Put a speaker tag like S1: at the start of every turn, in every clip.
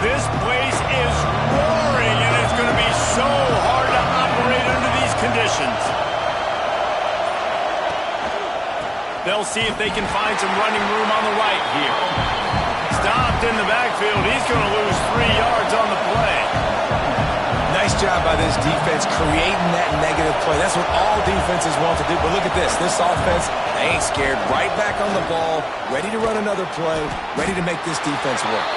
S1: This place is roaring, and it's going to be so hard to operate under these conditions. They'll see if they can find some running room on the right here. Stopped in the backfield. He's going to lose 3 yards on the play.
S2: Nice job by this defense creating that negative play. That's what all defenses want to do. But look at this. This offense, they ain't scared. Right back on the ball, ready to run another play, ready to make this defense work.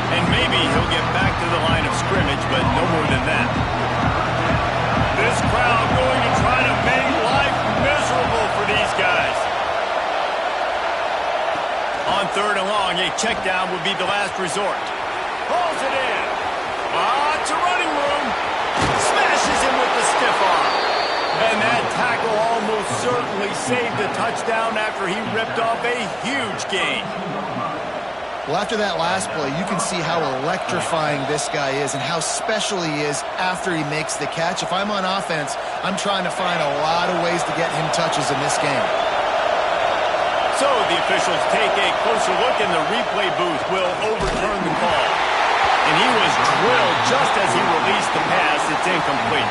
S1: And maybe he'll get back to the line of scrimmage, but no more than that. This crowd going to try to make life miserable for these guys. On 3rd and long, a check down would be the last resort. Pulls it in. To running room. Smashes him with the stiff arm. And that tackle almost certainly saved a touchdown after he ripped off a huge gain.
S3: Well, after that last play, you can see how electrifying this guy is and how special he is after he makes the catch. If I'm on offense, I'm trying to find a lot of ways to get him touches in this game.
S1: So the officials take a closer look, and the replay booth will overturn the call. And he was drilled just as he released the pass. It's incomplete.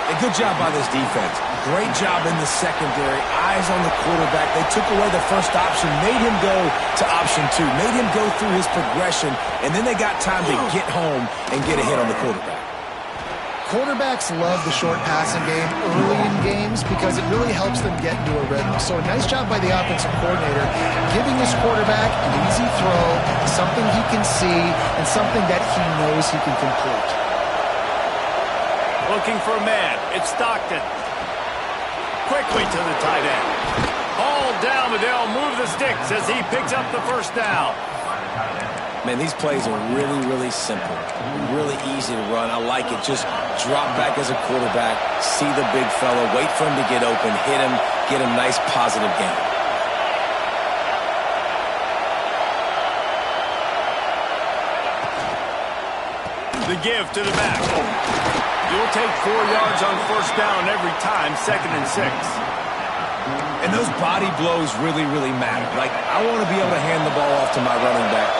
S2: A good job by this defense. Great job in the secondary. Eyes on the quarterback. They took away the first option, made him go to option 2, made him go through his progression, and then they got time to get home and get a hit on the quarterback.
S3: Quarterbacks love the short passing game early in games because it really helps them get into a rhythm. So a nice job by the offensive coordinator giving his quarterback an easy throw, something he can see, and something that he knows he can complete.
S1: Looking for a man. It's Stockton. Quickly to the tight end. Hauled down, but they'll move the sticks as he picks up the first down.
S2: Man, these plays are really, really simple. Really easy to run. I like it. Just drop back as a quarterback, see the big fella, wait for him to get open, hit him, get a nice positive gain.
S1: The give to the back. You'll take 4 yards on first down every time, 2nd and 6.
S2: And those body blows really, really matter. Like, I want to be able to hand the ball off to my running back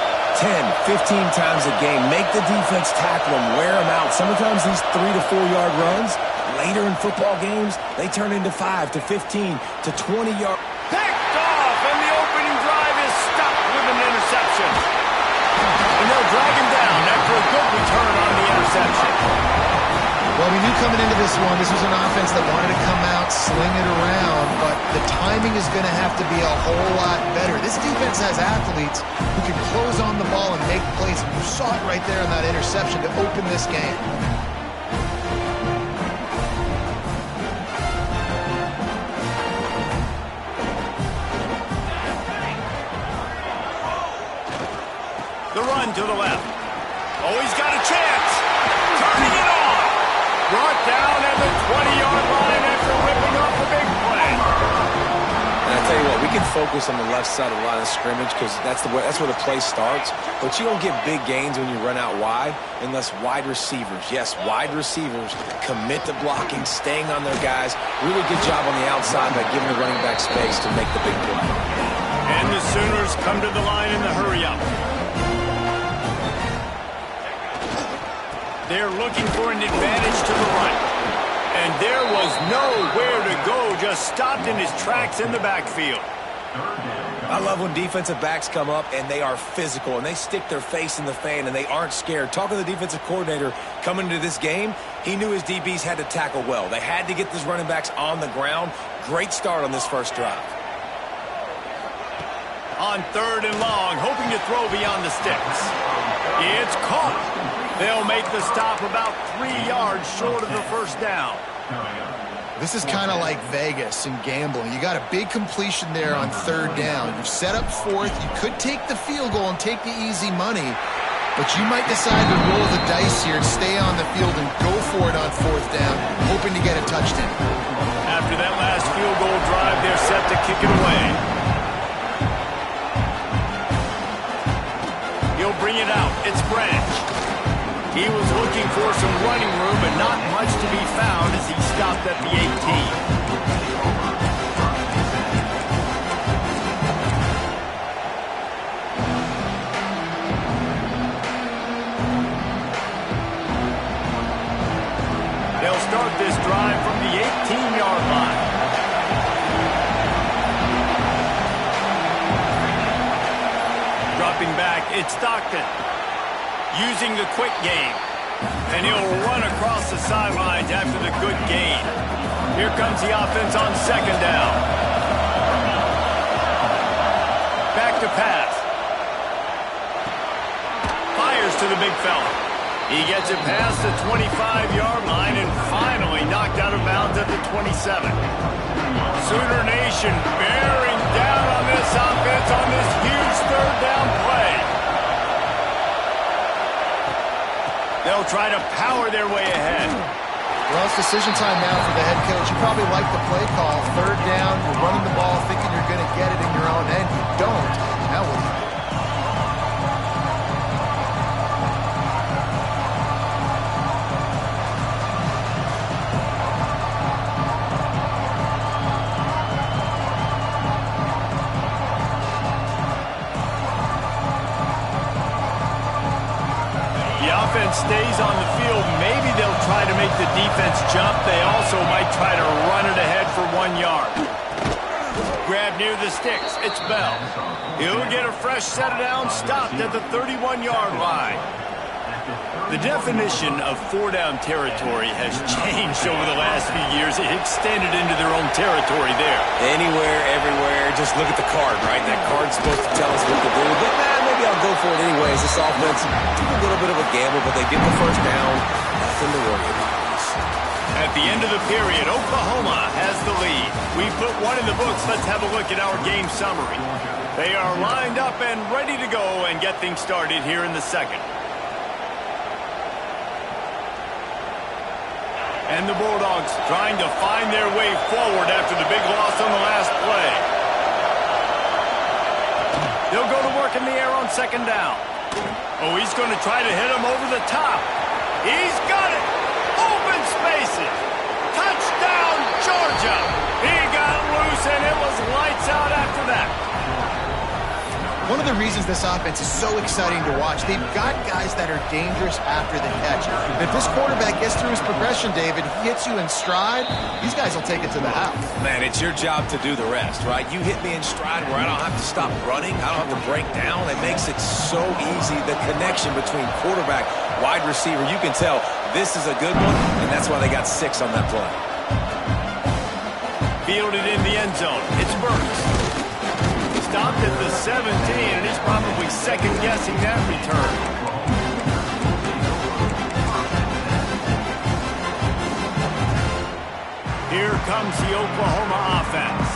S2: 10, 15 times a game. Make the defense tackle them, wear them out. Sometimes these 3 to 4 yard runs, later in football games, they turn into 5 to 15 to 20 yard.
S1: Picked off, and the opening drive is stopped with an interception. And they'll drag him down after a good return on the interception.
S3: Well, we knew coming into this one, this was an offense that wanted to come out, sling it around, but the timing is going to have to be a whole lot better. This defense has athletes who can close on the ball and make plays. You saw it right there in that interception to open this game.
S1: The run to the left. Oh, he's got a chance. Turning it on. Brought down at the 20-yard line after ripping off a big play.
S2: And I tell you what, we can focus on the left side of the line of scrimmage because that's where the play starts. But you don't get big gains when you run out wide unless wide receivers, yes, wide receivers, commit to blocking, staying on their guys. Really good job on the outside by giving the running back space to make the big play.
S1: And the Sooners come to the line in the hurry-up. They're looking for an advantage to the right. And there was nowhere to go, just stopped in his tracks in the backfield.
S2: I love when defensive backs come up and they are physical and they stick their face in the fan and they aren't scared. Talking to the defensive coordinator coming into this game, he knew his DBs had to tackle well. They had to get these running backs on the ground. Great start on this first drive.
S1: On 3rd and long, hoping to throw beyond the sticks. It's caught. They'll make the stop about 3 yards short of the first down.
S3: This is kind of like Vegas and gambling. You got a big completion there on 3rd down. You've set up 4th. You could take the field goal and take the easy money, but you might decide to roll the dice here and stay on the field and go for it on 4th down, hoping to get a touchdown.
S1: After that last field goal drive, they're set to kick it away. He'll bring it out. It's Branch. He was looking for some running room, but not much to be found as he stopped at the 18. dropping back. It's Stockton using the quick game. And he'll run across the sidelines after the good gain. Here comes the offense on second down. Back to pass. Fires to the big fella. He gets it past the 25-yard line and finally knocked out of bounds at the 27. Sooner Nation bearing down on this offense on this huge third down play. They'll try to power their way ahead.
S3: Well, it's decision time now for the head coach. You probably like the play call. Third down, you're running the ball thinking you're going to get it in your own end. You don't. Now what do you do?
S1: Stays on the field. Maybe they'll try to make the defense jump. They also might try to run it ahead for 1 yard. Grab near the sticks. It's Bell. He'll get a fresh set of downs stopped at the 31-yard line. The definition of four-down territory has changed over the last few years. It extended into their own territory there.
S2: Anywhere, everywhere. Just look at the card, right? That card's supposed to tell us what to do. But maybe I'll go for it anyways. This offense took a little bit of a gamble, but they get the first down. Nothing to worry about.
S1: At the end of the period, Oklahoma has the lead. We put one in the books. Let's have a look at our game summary. They are lined up and ready to go and get things started here in the second. And the Bulldogs trying to find their way forward after the big loss on the last play. They'll go to work in the air on second down. Oh, he's going to try to hit him over the top. He's got it. Open spaces. Touchdown, Georgia. He got loose, and it was lights out after that.
S3: One of the reasons this offense is so exciting to watch, they've got guys that are dangerous after the catch. If this quarterback gets through his progression, David, he hits you in stride, these guys will take it to the house.
S2: Man, it's your job to do the rest, right? You hit me in stride where I don't have to stop running. I don't have to break down. It makes it so easy. The connection between quarterback, wide receiver, you can tell this is a good one, and that's why they got 6 on that play.
S1: Fielded in the end zone. It's Burks. Stopped at the 17, and he's probably second-guessing that return. Here comes the Oklahoma offense.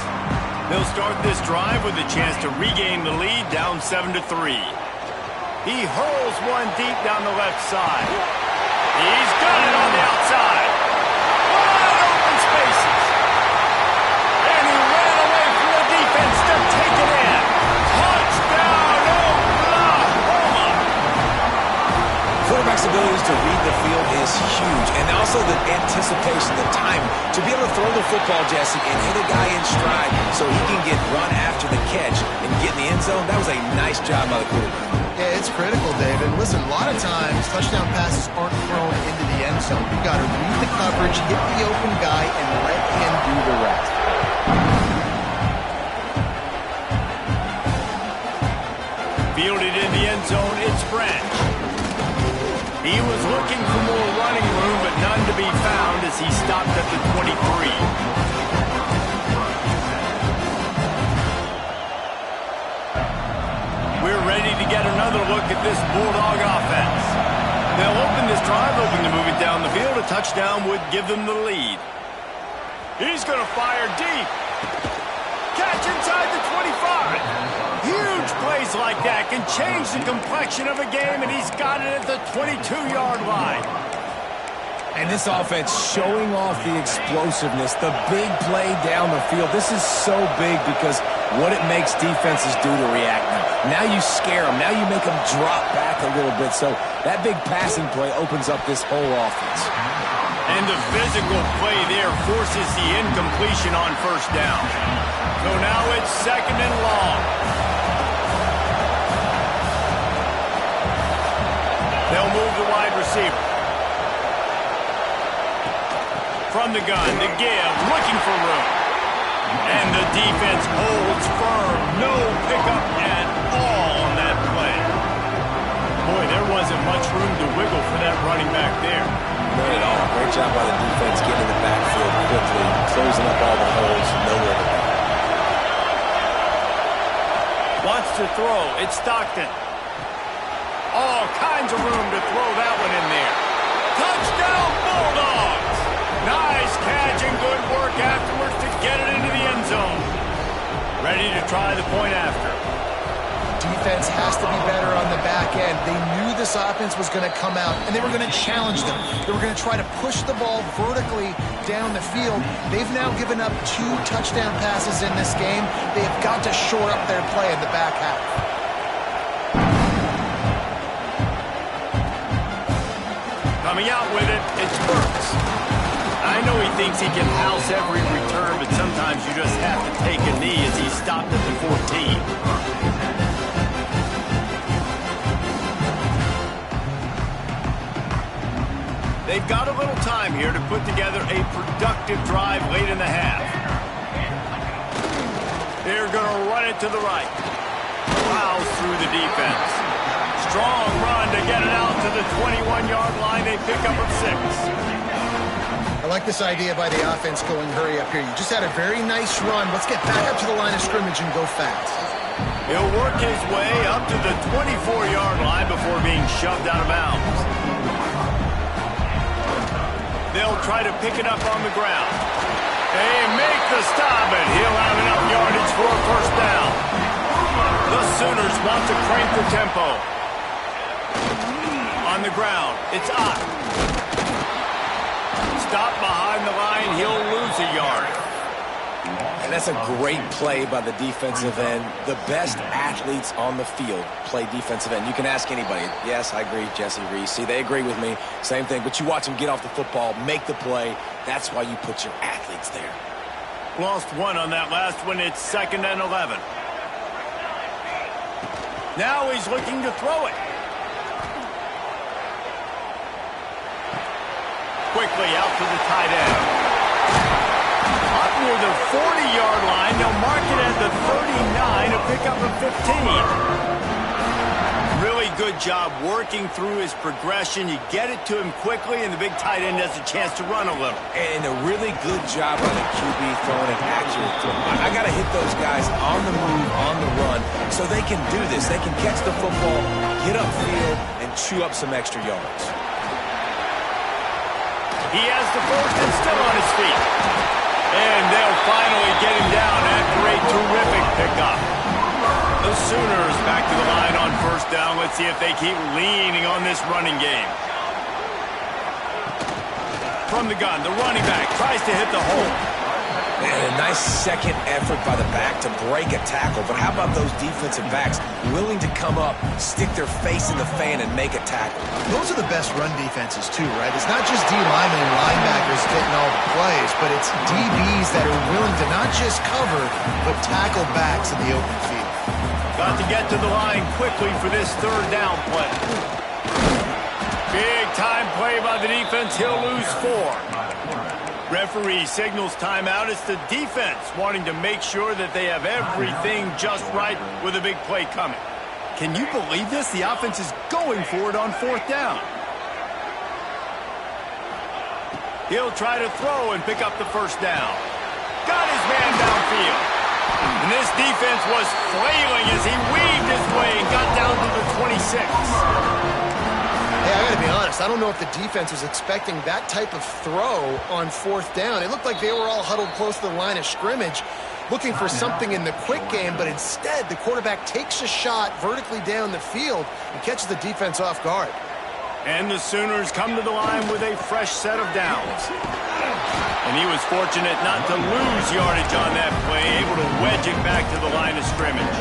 S1: They'll start this drive with a chance to regain the lead, down 7-3. He hurls one deep down the left side. He's got it on the outside. Wide open spaces. And he ran away from the defense to take it in. Touchdown, Oklahoma!
S2: Quarterback's abilities to read the field is huge, and also the anticipation, the time to be able to throw the football, Jesse, and hit a guy in stride so he can get run after the catch and get in the end zone. That was a nice job by the quarterback.
S3: Yeah, it's critical, David. Listen, a lot of times touchdown passes aren't thrown into the end zone. You've got to read the coverage, hit the open guy, and let him do the rest.
S1: Fielded in the end zone, it's Branch. He was looking for more running room, but none to be found as he stopped at the 23. We're ready to get another look at this Bulldog offense. They'll open this drive, looking to move it down the field. A touchdown would give them the lead. He's going to fire deep. Catch inside the 25. Huge plays like that can change the complexion of a game, and he's got it at the 22-yard line.
S2: And this offense showing off the explosiveness, the big play down the field. This is so big because what it makes defenses do to react now. Now you scare them. Now you make them drop back a little bit. So that big passing play opens up this whole offense.
S1: And the physical play there forces the incompletion on first down. So now it's second and long. They'll move the wide receiver. From the gun, the give, looking for room. And the defense holds firm. No pickup at all on that play. room to wiggle for that running back there.
S2: Not at all. Great job by the defense getting in the backfield quickly, closing up all the holes, nowhere to go.
S1: Wants to throw. It's Stockton. All kinds of room to throw that one in there. Touchdown, Bulldogs! Nice catch and good work afterwards to get it into the end zone. Ready to try the point after.
S3: Defense has to be better on the back end. They knew this offense was going to come out, and they were going to challenge them. They were going to try to push the ball vertically down the field. They've now given up 2 touchdown passes in this game. They have got to shore up their play in the back half.
S1: Coming out with it, it's Burks. I know he thinks he can house every return, but sometimes you just have to take a knee as he stopped at the 14. They've got a little time here to put together a productive drive late in the half. They're going to run it to the right. Plows through the defense. Strong run to get it out to the 21-yard line. They pick up a 6.
S3: I like this idea by the offense going hurry up here. You just had a very nice run. Let's get back up to the line of scrimmage and go fast.
S1: He'll work his way up to the 24-yard line before being shoved out of bounds. They'll try to pick it up on the ground. They make the stop, and he'll have enough yardage for a first down. The Sooners want to crank the tempo. On the ground, it's Ott. Stop behind the line, he'll lose a yard.
S2: And that's a great play by the defensive end. The best athletes on the field play defensive end. You can ask anybody. Yes, I agree, Jesse Reese. See, they agree with me. Same thing. But you watch them get off the football, make the play. That's why you put your athletes there.
S1: Lost one on that last one. It's 2nd and 11. Now he's looking to throw it. Quickly out to the tight end. Up near the 40-yard line. They'll mark it at the 39 to pick up a 15. Really good job working through his progression. You get it to him quickly, and the big tight end has a chance to run a little.
S2: And a really good job by the QB throwing an accurate throw. I got to hit those guys on the move, on the run, so they can do this. They can catch the football, get upfield, and chew up some extra yards.
S1: He has the first and still on his feet. And they'll finally get him down after a terrific pickup. The Sooners back to the line on first down. Let's see if they keep leaning on this running game. From the gun, the running back tries to hit the hole.
S2: And a nice second effort by the back to break a tackle. But how about those defensive backs willing to come up, stick their face in the fan, and make a tackle?
S3: Those are the best run defenses, too, right? It's not just D linemen and linebackers getting all the plays, but it's DBs that are willing to not just cover, but tackle backs in the open field.
S1: Got to get to the line quickly for this third down play. Big time play by the defense. He'll lose 4. Referee signals timeout. It's the defense wanting to make sure that they have everything just right with a big play coming. Can you believe this? The offense is going for it on 4th down. He'll try to throw and pick up the first down. Got his man downfield. And this defense was flailing as he weaved his way and got down to the 26.
S3: Hey, I gotta be honest, I don't know if the defense was expecting that type of throw on 4th down. It looked like they were all huddled close to the line of scrimmage, looking for something in the quick game, but instead the quarterback takes a shot vertically down the field and catches the defense off guard.
S1: And the Sooners come to the line with a fresh set of downs. And he was fortunate not to lose yardage on that play, able to wedge it back to the line of scrimmage.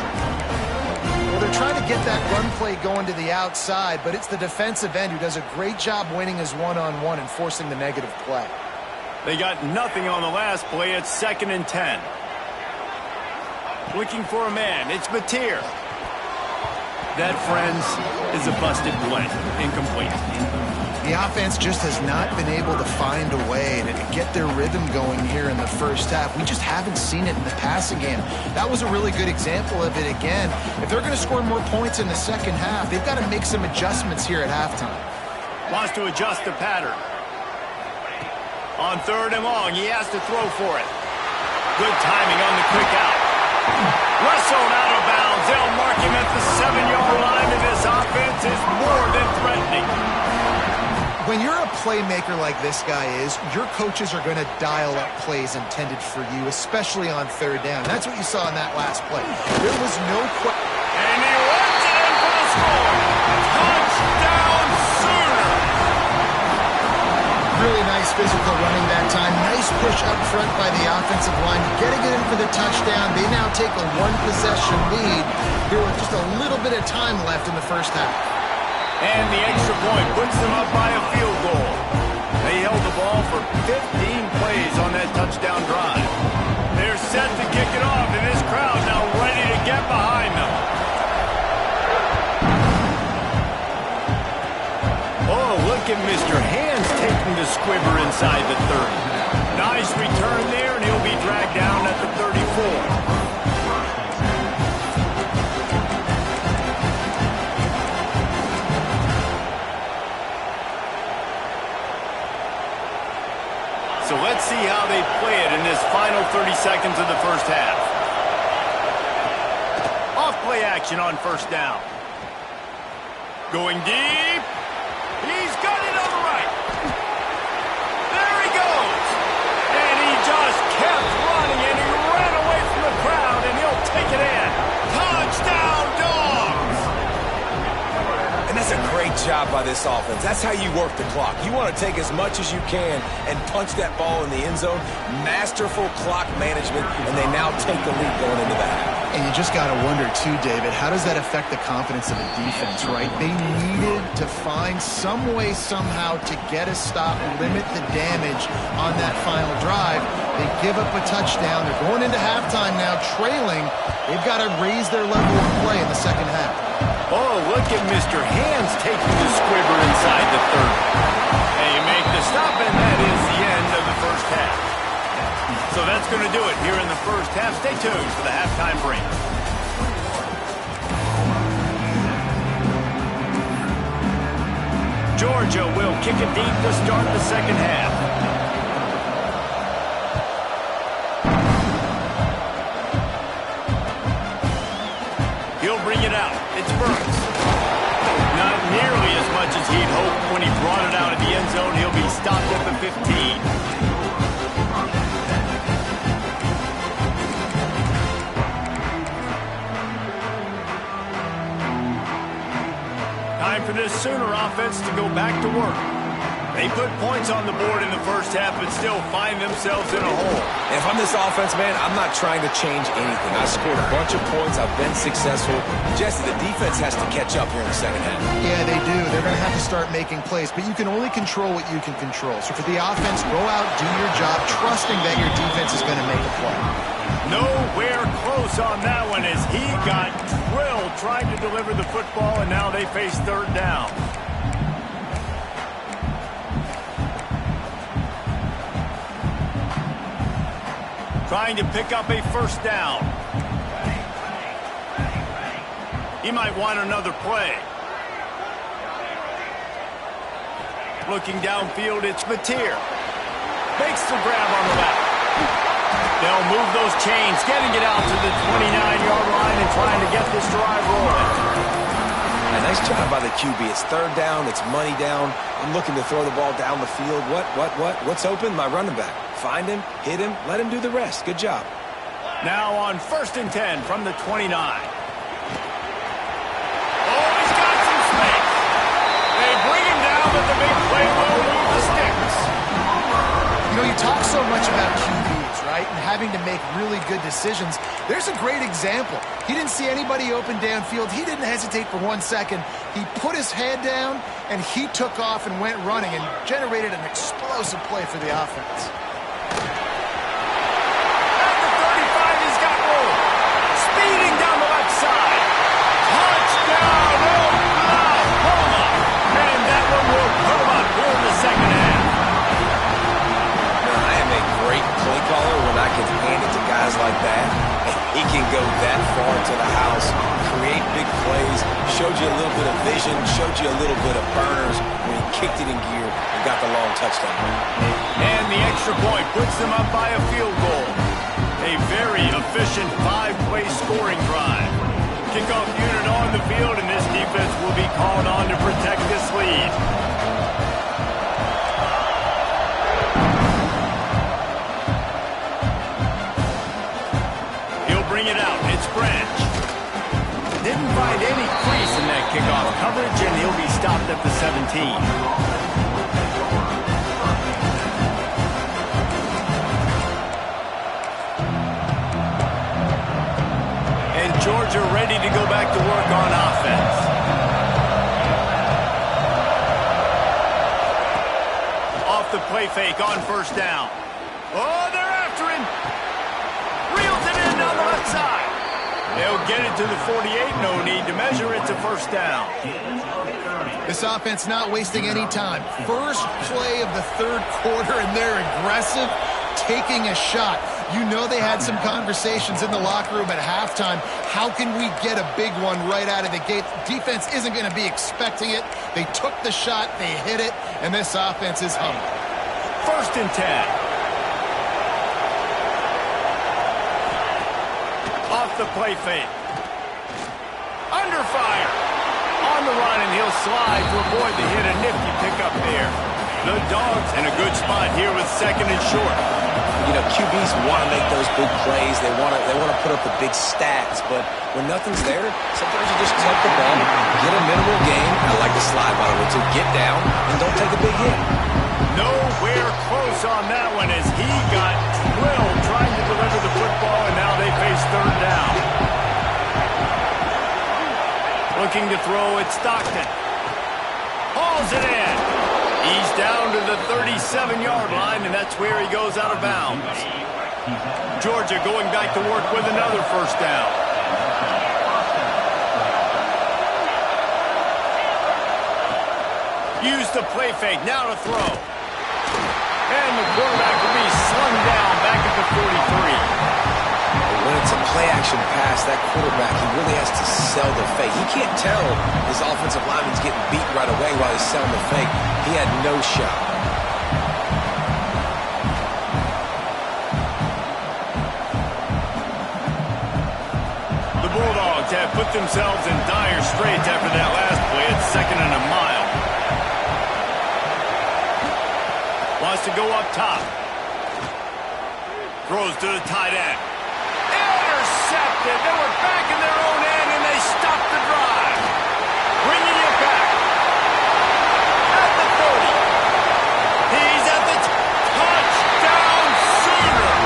S3: Well, they're trying to get that run play going to the outside, but it's the defensive end who does a great job winning his one-on-one and forcing the negative play.
S1: They got nothing on the last play. It's 2nd and 10. Looking for a man. It's Mateer. That, friends, is a busted play. Incomplete.
S3: The offense just has not been able to find a way to get their rhythm going here in the first half. We just haven't seen it in the passing game. That was a really good example of it again. If they're going to score more points in the second half, they've got to make some adjustments here at halftime.
S1: Wants to adjust the pattern. On 3rd and long, he has to throw for it. Good timing on the quick out. Wrestled out of bounds. They'll mark him at the 7-yard line, and this offense is more than threatening.
S3: When you're a playmaker like this guy is, your coaches are going to dial up plays intended for you, especially on 3rd down. That's what you saw in that last play. There was no question.
S1: And he runs it in for the score. Touchdown, Sooner.
S3: Really nice physical running that time. Nice push up front by the offensive line. Getting it in for the touchdown. They now take a 1-possession lead here with just a little bit of time left in the first half.
S1: And the extra point puts them up by a field goal. They held the ball for 15 plays on that touchdown drive. They're set to kick it off, and this crowd now ready to get behind them. Oh, look at Mr. Hands taking the squibber inside the 30. Nice return there, and he'll be dragged down at the 34. So let's see how they play it in this final 30 seconds of the first half. Off play action on 1st down. Going deep. He's got it on the right. There he goes. And he just kept running, and he ran away from the crowd, and he'll take it in. Touchdown, Dogs!
S2: And that's a great job by this offense. That's how you work the clock. You want to take as much as you can and punch that ball in the end zone. Masterful clock management, and they now take the lead going into the half.
S3: And you just got to wonder, too, David, how does that affect the confidence of the defense, right? They needed to find some way, somehow, to get a stop, limit the damage on that final drive. They give up a touchdown. They're going into halftime now, trailing. They've got to raise their level of play in the second half.
S1: Oh, look at Mr. Hands taking the squibber inside the 30. They make the stop, and that is the end of the first half. So that's going to do it here in the first half. Stay tuned for the halftime break. Georgia will kick it deep to start the second half. He'll bring it out. It's Burks. Not nearly as much as he'd hoped when he brought it out of the end zone. He'll be stopped at the 15. Time for this Sooner offense to go back to work. They put points on the board in the first half, but still find themselves in a hole.
S2: And if I'm this offense, man, I'm not trying to change anything. I scored a bunch of points. I've been successful. Jesse, the defense has to catch up here in the second half.
S3: Yeah, they do. They're going to have to start making plays, but you can only control what you can control. So for the offense, go out, do your job, trusting that your defense is going to make a play.
S1: Nowhere close on that one as he got drilled trying to deliver the football, and now they face 3rd down. Trying to pick up a 1st down. He might want another play. Looking downfield, it's Mateer. Makes the grab on the left. They'll move those chains, getting it out to the 29-yard line and trying to get this drive rolling.
S2: A nice job by the QB. It's 3rd down. It's money down. I'm looking to throw the ball down the field. What's open? My running back. Find him, hit him, let him do the rest. Good job.
S1: Now on 1st and 10 from the 29. Oh, he's got some space. They bring him down, but the big play will move the sticks.
S3: You know, you talk so much about QBs, right, and having to make really good decisions. There's a great example. He didn't see anybody open downfield. He didn't hesitate for 1 second. He put his head down, and he took off and went running and generated an explosive play for the offense.
S1: At the 35, he's got room. Speeding down the left side. Touchdown, Oklahoma. And that one will put him up
S2: showed you a little bit of vision, showed you a little bit of burners when he kicked it in gear and got the long touchdown.
S1: And the extra point puts them up by a field goal. A very efficient 5-play scoring drive. Kickoff unit on the field, and this defense will be called on to protect this lead. He'll bring it out. It's Branch. Didn't find any crease in that kickoff coverage, and he'll be stopped at the 17. Georgia ready to go back to work on offense. Off the play fake on first down. Oh, they're after him. Reels it in down the left side. They'll get it to the 48. No need to measure it to first down.
S3: This offense not wasting any time. First play of the third quarter, and they're aggressive, taking a shot. You know they had some conversations in the locker room at halftime. How can we get a big one right out of the gate? Defense isn't going to be expecting it. They took the shot, they hit it, and this offense is hungry.
S1: 1st and 10. Off the play fake. Under fire. On the run, and he'll slide to avoid the hit. A nifty pickup there. The Dogs in a good spot here with 2nd and short.
S2: You know, QBs want to make those big plays. They want to put up the big stats. But when nothing's there, sometimes you just take the ball, get a minimal gain. I like the slide, by the way, to get down and don't take a big hit.
S1: Nowhere close on that one as he got drilled trying to deliver the football, and now they face 3rd down. Looking to throw at Stockton. Hauls it in. He's down to the 37-yard line, and that's where he goes out of bounds. Georgia going back to work with another first down. Use the play fake, now to throw. And the quarterback will be slung down back at the 43.
S2: When it's a play-action pass, that quarterback, he really has to sell the fake. He can't tell his offensive lineman's getting beat right away while he's selling the fake. He had no shot.
S1: The Bulldogs have put themselves in dire straits after that last play. It's 2nd and a mile. Wants to go up top. Throws to the tight end. Intercepted. They were back in their own end, and they stopped the drive. Bringing it back. At the 30. He's at the touchdown Sooners.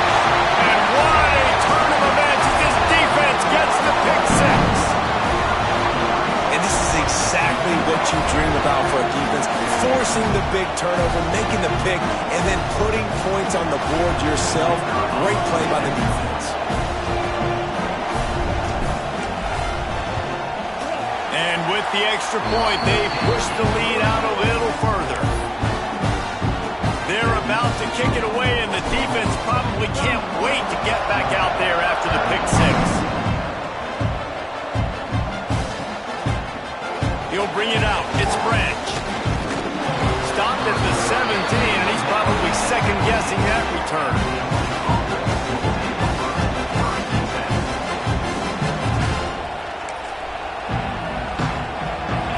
S1: And what a turn of events as this defense gets the pick 6.
S2: And this is exactly what you dream about for a defense. Forcing the big turnover, making the pick, and then putting points on the board yourself. Great play by the defense.
S1: And with the extra point, they push the lead out a little further. They're about to kick it away, and the defense probably can't wait to get back out there after the pick 6. He'll bring it out. It's Branch. Stopped at the 17, and he's probably second-guessing that return.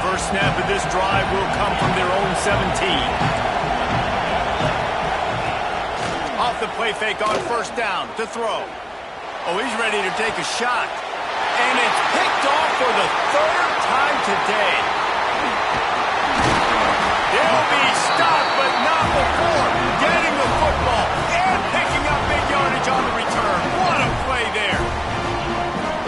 S1: First snap of this drive will come from their own 17. Off the play fake on first down to throw. Oh, he's ready to take a shot. And it's picked off for the 3rd time today. They'll be stopped, but not before getting the football and picking up big yardage on the return. What a play there.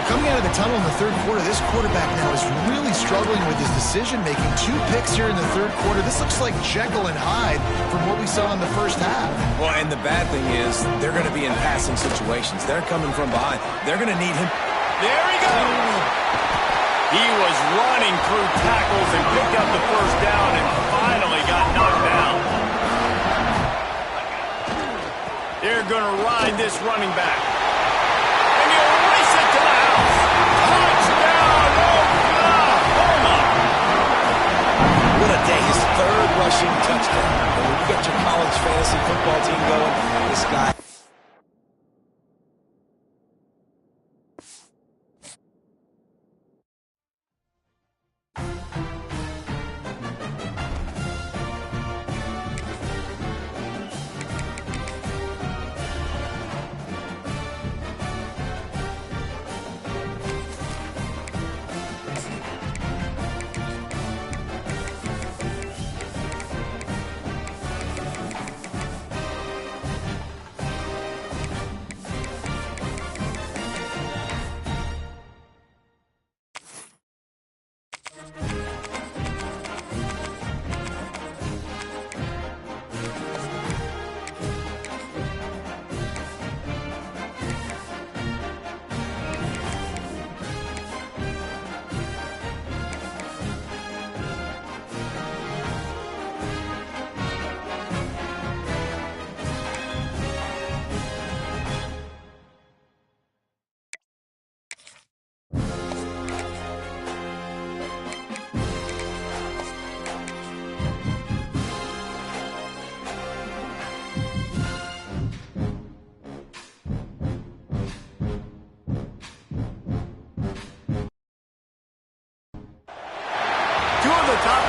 S3: Coming out of the tunnel in the third quarter, this quarterback now is really struggling with his decision-making. 2 picks here in the third quarter. This looks like Jekyll and Hyde from what we saw in the first half.
S2: Well, and the bad thing is they're going to be in passing situations. They're coming from behind. They're going to need him.
S1: There he goes. He was running through tackles and picked up the first down and finally got knocked down. They're going to ride this running back. And he'll race it to the house. Touchdown, Oklahoma!
S2: rushing touchdown. And when you got your college fantasy football team going, this guy...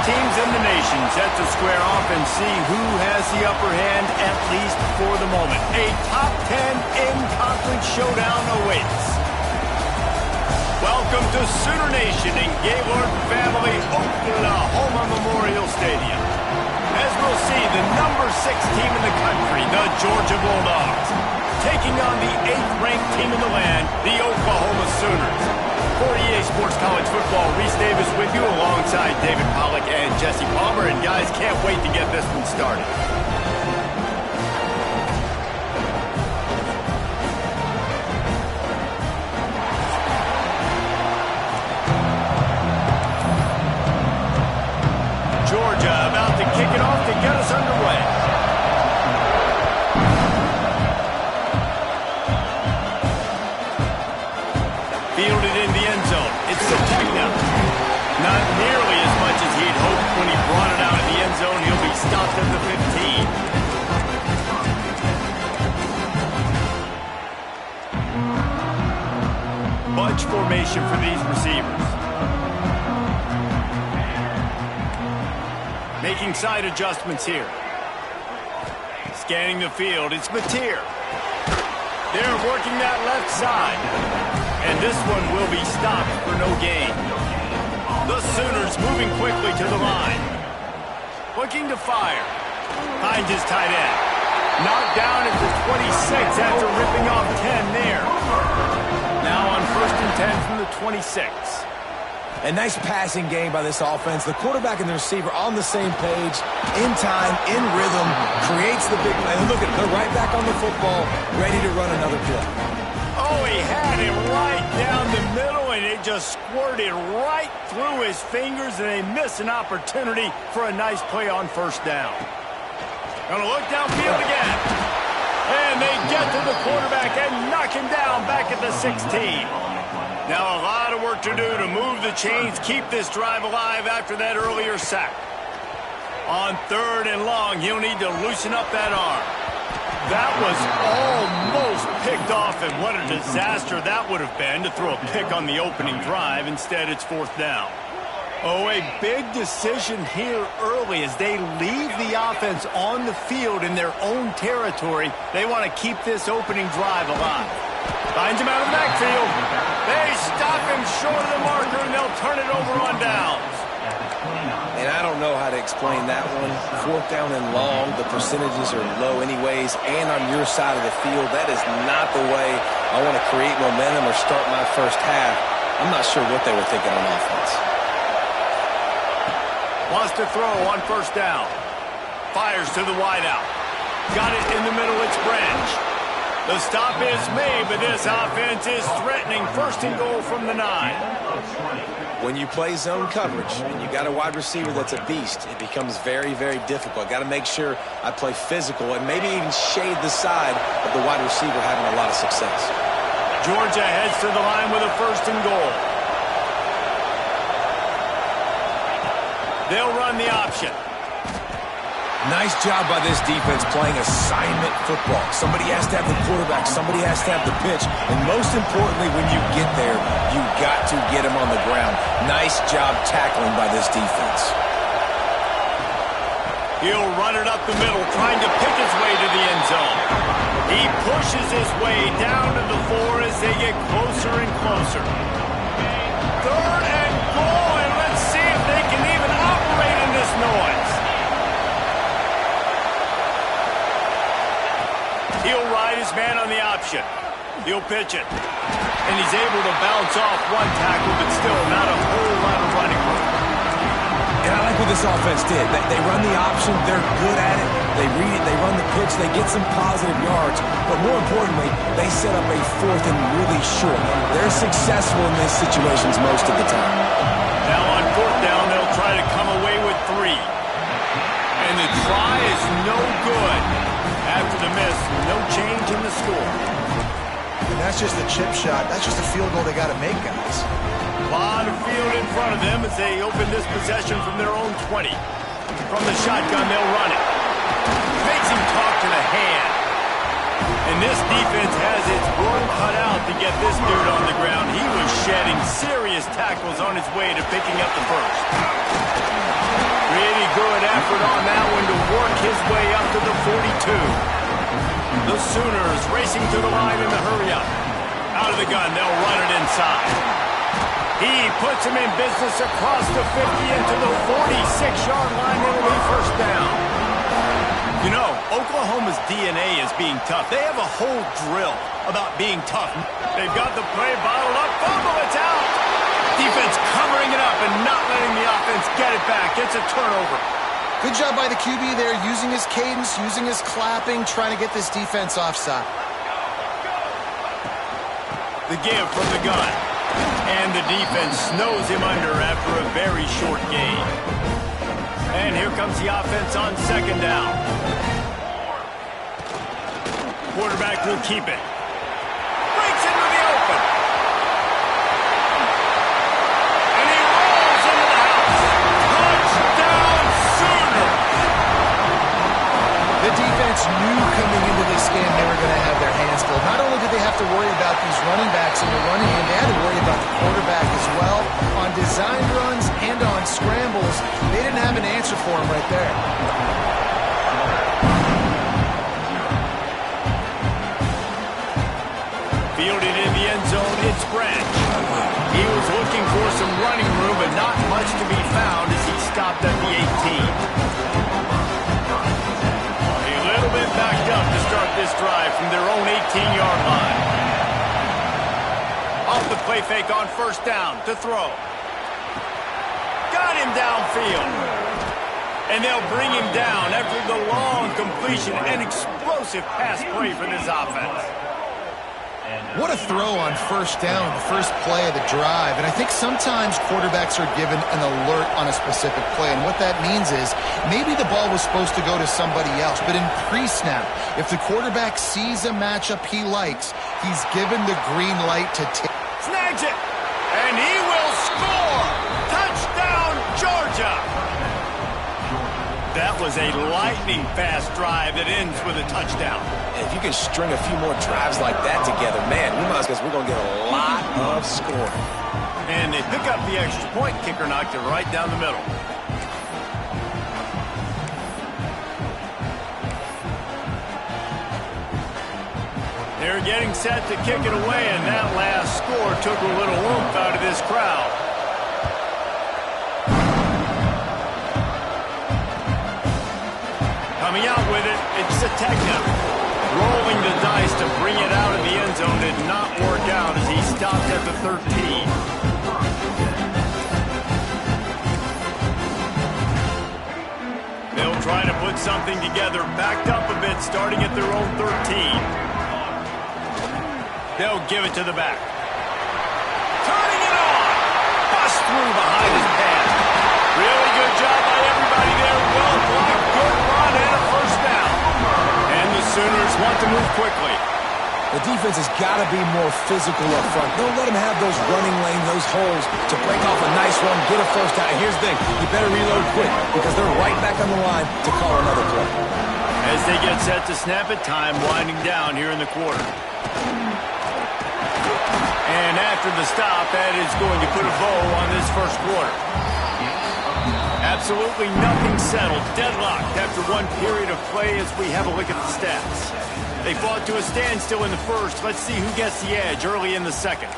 S1: Teams in the nation set to square off and see who has the upper hand, at least for the moment. A top 10 in-conference showdown awaits. Welcome to Sooner Nation in Gaylord Family Oklahoma Memorial Stadium. As we'll see, the number 6 team in the country, the Georgia Bulldogs, taking on the 8th-ranked team in the land, the Oklahoma Sooners. For EA Sports College Football, Reese Davis with you alongside David Pollack and Jesse Palmer. And guys, can't wait to get this one started. Georgia about to kick it off to get us underway. Fielded in the end zone. It's Sategna. Not nearly as much as he'd hoped when he brought it out in the end zone. He'll be stopped at the 15. Bunch formation for these receivers. Making side adjustments here. Scanning the field. It's Mateer. They're working that left side. And this one will be stopped for no gain. The Sooners moving quickly to the line. Looking to fire. Finds his tight end. Knocked down at the 26 after ripping off 10 there. Now on 1st and 10 from the 26.
S2: A nice passing game by this offense. The quarterback and the receiver on the same page, in time, in rhythm, creates the big play. Look at it, they're right back on the football, ready to run another play.
S1: Oh, he had it right down the middle, and it just squirted right through his fingers, and they miss an opportunity for a nice play on 1st down. Gonna look downfield again. And they get to the quarterback and knock him down back at the 16. Now a lot of work to do to move the chains, keep this drive alive after that earlier sack. On 3rd and long, he'll need to loosen up that arm. That was almost picked off, and what a disaster that would have been to throw a pick on the opening drive. Instead, it's 4th down. Oh, a big decision here early as they leave the offense on the field in their own territory. They want to keep this opening drive alive. Finds him out of the backfield. They stop him short of the marker, and they'll turn it over on downs.
S2: And I don't know how to explain that one. 4th down and long, the percentages are low anyways, and on your side of the field, that is not the way I want to create momentum or start my first half. I'm not sure what they were thinking on offense.
S1: Wants to throw on 1st down. Fires to the wideout. Got it in the middle, it's Branch. The stop is made, but this offense is threatening 1st and goal from the 9.
S2: When you play zone coverage and you got a wide receiver that's a beast, it becomes very, very difficult. Got to make sure I play physical and maybe even shade the side of the wide receiver having a lot of success.
S1: Georgia heads to the line with a 1st and goal. They'll run the option.
S2: Nice job by this defense playing assignment football. Somebody has to have the quarterback. Somebody has to have the pitch. And most importantly, when you get there, you got to get him on the ground. Nice job tackling by this defense.
S1: He'll run it up the middle, trying to pick his way to the end zone. He pushes his way down to the 4 as they get closer and closer. 3rd and goal, and let's see if they can even operate in this noise. He'll ride his man on the option. He'll pitch it. And he's able to bounce off one tackle, but still not a whole lot of running room.
S2: And I like what this offense did. They run the option. They're good at it. They read it. They run the pitch. They get some positive yards. But more importantly, they set up a 4th and really short. They're successful in these situations most of the time.
S1: Now on 4th down, they'll try to come away with 3. And the try is no good. After the miss, no change in the score.
S3: And that's just a chip shot. That's just a field goal they got to make, guys.
S1: A lot of field in front of them as they open this possession from their own 20. From the shotgun, they'll run it. Makes him talk to the hand. And this defense has its work cut out to get this dude on the ground. He was shedding serious tackles on his way to picking up the first. Really good effort on that one to work his way up to the 42. The Sooners racing to the line in the hurry-up. Out of the gun, they'll run it inside. He puts him in business across the 50 into the 46-yard line. It'll be 1st down. You know, Oklahoma's DNA is being tough. They have a whole drill about being tough. They've got the play bottled up. Fumble, it's out. Defense covering it up and not letting the offense get it back. It's a turnover.
S3: Good job by the QB there, using his cadence, using his clapping, trying to get this defense offside.
S1: The give from the gun. And the defense snows him under after a very short gain. And here comes the offense on 2nd down. Quarterback will keep it. Breaks into the open. And he rolls into the house. Touchdown, Sooners!
S3: The defense knew coming into this game they were going to have their hands full. Not only did they have to worry about these running backs in the running game, they had to worry about the quarterback as well. On design runs and on scrambles, they didn't have an answer for him right there.
S1: Fielded in the end zone, it's Branch. He was looking for some running room, but not much to be found as he stopped at the 18. A little bit backed up to start this drive from their own 18-yard line. Off the play fake on 1st down to throw. Got him downfield. And they'll bring him down after the long completion and explosive pass play for this offense.
S3: What a throw on 1st down, the first play of the drive. And I think sometimes quarterbacks are given an alert on a specific play. And what that means is maybe the ball was supposed to go to somebody else. But in pre-snap, if the quarterback sees a matchup he likes, he's given the green light to take.
S1: Snags it. And he will score. Touchdown, Georgia. That was a lightning-fast drive that ends with a touchdown.
S2: If you can string a few more drives like that together, man, we might, because we're going to get a lot of scoring.
S1: And they pick up the extra point. Kicker knocked it right down the middle. They're getting set to kick it away, and that last score took a little oomph out of this crowd. Coming out with it, it's Sategna. Rolling the dice to bring it out of the end zone did not work out as he stopped at the 13. They'll try to put something together, backed up a bit, starting at their own 13. They'll give it to the back. Turning it on! Bust through behind his pad. Really good job by everybody there. Well blocked, good run, and a 1st down. And the Sooners want to move quickly.
S2: The The defense has got to be more physical up front. Don't let them have those running lanes, those holes to break off a nice run, get a first down. And here's the thing, you better reload quick because they're right back on the line to call another play.
S1: As they get set to snap it, time winding down here in the quarter. And after the stop, that is going to put a bow on this first quarter. Absolutely nothing settled, deadlocked after one period of play as we have a look at the stats. They fought to a standstill in the first. Let's see who gets the edge early in the second.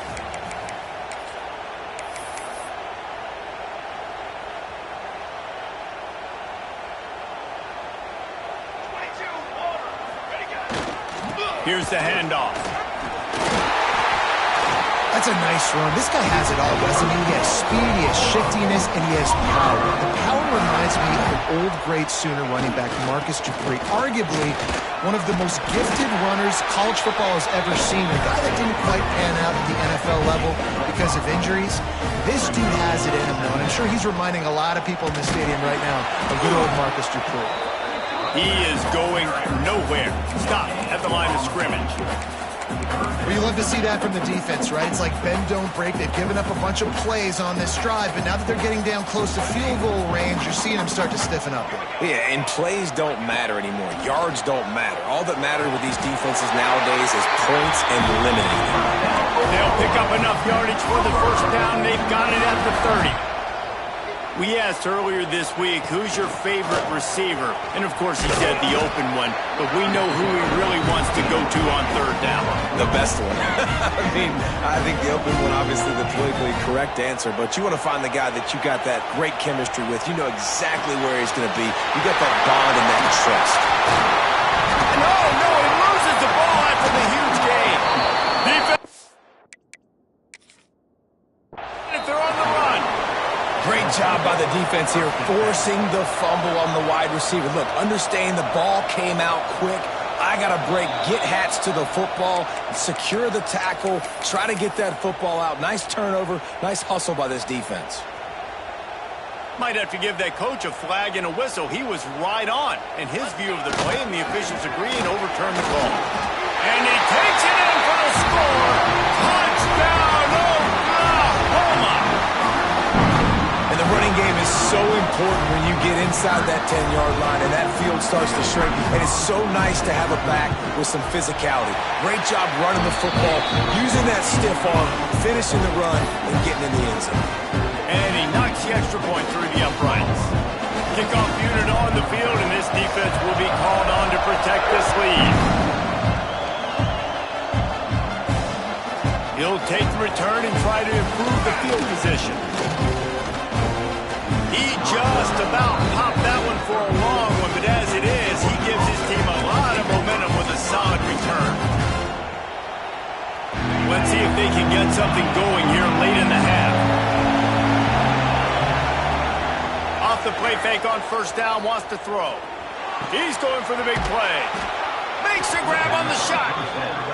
S1: Here's the handoff.
S3: That's a nice run. This guy has it all, Wes. I mean, he has speed, he has shiftiness, and he has power. The power reminds me of an old great Sooner running back, Marcus Dupree. Arguably one of the most gifted runners college football has ever seen. A guy that didn't quite pan out at the NFL level because of injuries. This dude has it in him, though, and I'm sure he's reminding a lot of people in the stadium right now of good old Marcus Dupree.
S1: He is going nowhere. Stop at the line of scrimmage.
S3: Well, you love to see that from the defense, right? It's like bend, don't break. They've given up a bunch of plays on this drive, but now that they're getting down close to field goal range, you're seeing them start to stiffen up.
S2: Yeah, and plays don't matter anymore. Yards don't matter. All that matters with these defenses nowadays is points and limiting.
S1: They'll pick up enough yardage for the first down. They've got it at the 30. We asked earlier this week, who's your favorite receiver? And, of course, he said the open one, but we know who he really wants to go to on third down.
S2: The best one. I think the open one, obviously the politically correct answer, but you want to find the guy that you got that great chemistry with. You know exactly where he's going to be. You got that bond and that trust.
S1: No, he loses the ball after the huge gain. Defense. If they're on the run.
S2: Great job by the defense here, forcing the fumble on the wide receiver. Look, understand the ball came out quick. I got to break, get Hats to the football, secure the tackle, try to get that football out. Nice turnover, nice hustle by this defense.
S1: Might have to give that coach a flag and a whistle. He was right on in his view of the play, and the officials agree and overturn the call. And he takes it in for the score. Touchdown, Oklahoma!
S2: And the running game is so important when you get inside that 10-yard line and that field starts to shrink. And it's so nice to have a back with some physicality. Great job running the football, using that stiff arm, finishing the run, and getting in the end zone.
S1: And he knocks the extra point through the uprights. Kickoff unit on the field, and this defense will be called on to protect this lead. He'll take the return and try to improve the field position. He just about popped that one for a long one, but as it is, he gives his team a lot of momentum with a solid return. Let's see if they can get something going here late in the half. Off the play fake on first down, wants to throw. He's going for the big play. Makes a grab on the shot.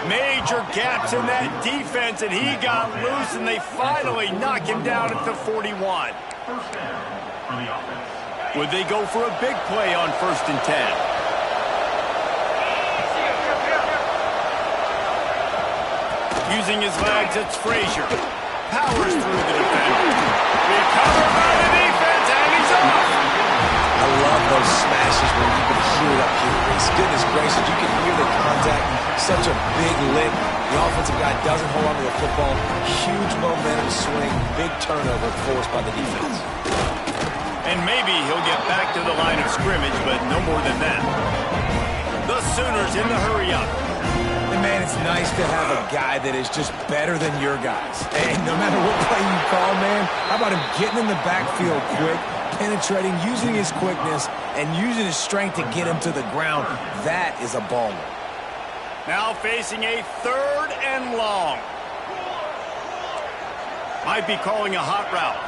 S1: Major gaps in that defense, and he got loose, and they finally knock him down at the 41. Would they go for a big play on 1st and 10? Using his legs, it's Frazier. Powers through the defender. Recovered by the defense, and he's off.
S2: I love those smashes when you can hear it up here, Reese. Goodness gracious, you can hear the contact. Such a big lick. The offensive guy doesn't hold on to the football. Huge momentum swing. Big turnover forced by the defense.
S1: And maybe he'll get back to the line of scrimmage, but no more than that. The Sooners in the hurry-up.
S2: And, man, it's nice to have a guy that is just better than your guys. And no matter what play you call, man, how about him getting in the backfield quick, penetrating, using his quickness, and using his strength to get him to the ground. That is a baller.
S1: Now facing a 3rd and long. Might be calling a hot route.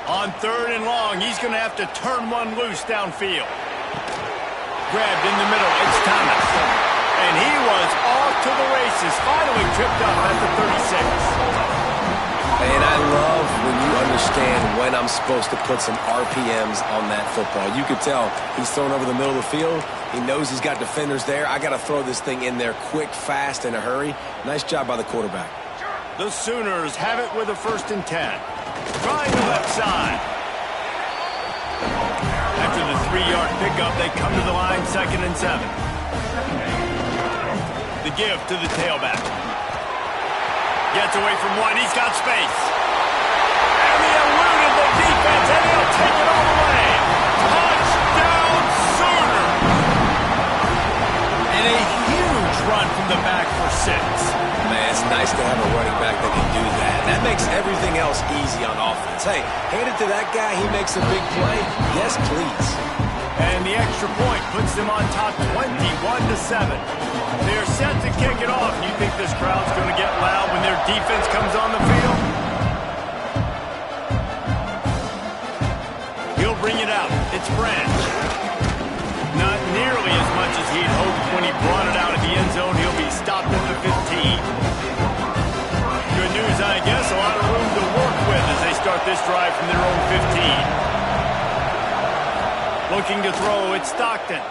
S1: On 3rd and long, he's going to have to turn one loose downfield. Grabbed in the middle, it's Thomas. And he was off to the races, finally tripped up at the 36.
S2: And I love when you understand when I'm supposed to put some RPMs on that football. You could tell he's thrown over the middle of the field. He knows he's got defenders there. I got to throw this thing in there quick, fast, in a hurry. Nice job by the quarterback.
S1: The Sooners have it with a 1st and 10. Trying the left side. After the 3-yard pickup, they come to the line 2nd and 7. The give to the tailback. Gets away from one. He's got space. And he eluded the defense, and he'll take it all the way. Touchdown, Sooner. And a huge run from the back for 6.
S2: Man, it's nice to have a running back that can do that. That makes everything else easy on offense. Hey, hand it to that guy. He makes a big play. Yes, please.
S1: And the extra point puts them on top 21-7. They're set to kick it off. You think this crowd's going to get loud when their defense comes on the field? He'll bring it out. It's Branch. Not nearly as much as he'd hoped when he brought it out of the end zone. He'll be stopped at the 15. Good news, I guess. A lot of room to work with as they start this drive from their own 15. Looking to throw, it's Stockton.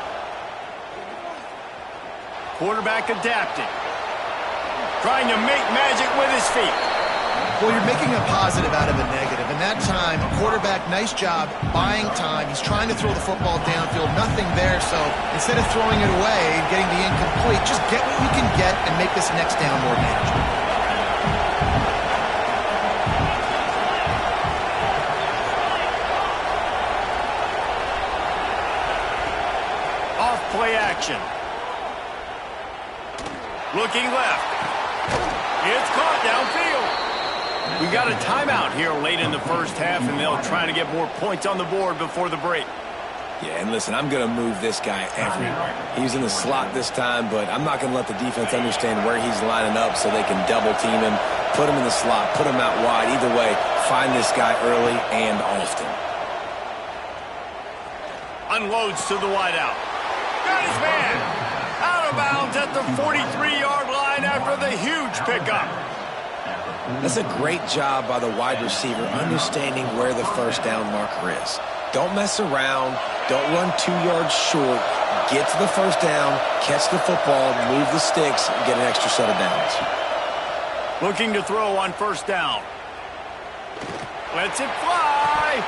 S1: Quarterback adapting. Trying to make magic with his feet.
S3: Well, you're making a positive out of a negative. And that time, quarterback, nice job, buying time. He's trying to throw the football downfield. Nothing there, so instead of throwing it away and getting the incomplete, just get what you can get and make this next down more manageable.
S1: Play action. Looking left. It's caught downfield. We got a timeout here late in the first half, and they'll try to get more points on the board before the break.
S2: Yeah, and listen, I'm going to move this guy everywhere. He's in the slot this time, but I'm not going to let the defense understand where he's lining up so they can double team him, put him in the slot, put him out wide. Either way, find this guy early and often.
S1: Unloads to the wideout. Got his man. Out of bounds at the 43-yard line after the huge pickup.
S2: That's a great job by the wide receiver understanding where the first down marker is. Don't mess around. Don't run 2 yards short. Get to the first down, catch the football, move the sticks, and get an extra set of downs.
S1: Looking to throw on first down. Lets it fly.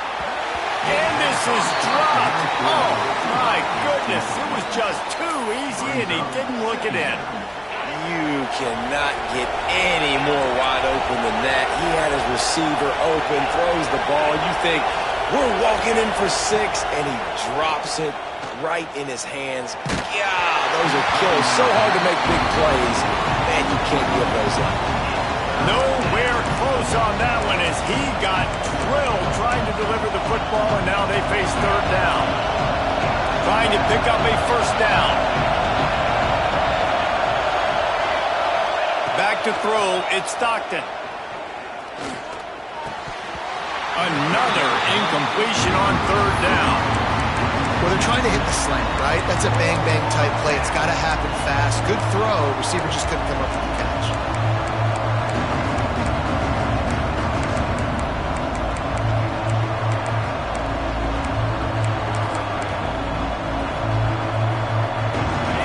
S1: And this is dropped. Oh, my goodness. It was just too easy, and he didn't look it in.
S2: You cannot get any more wide open than that. He had his receiver open, throws the ball. You think, we're walking in for 6, and he drops it right in his hands. Yeah, those are kills. So hard to make big plays. Man, you can't give those up.
S1: Nowhere close on that one as he got drilled trying to deliver the football, and now they face third down. Trying to pick up a first down. Back to throw, it's Stockton. Another incompletion on third down.
S3: Well, they're trying to hit the slant, right? That's a bang-bang type play. It's got to happen fast. Good throw. Receiver just couldn't come up with the catch.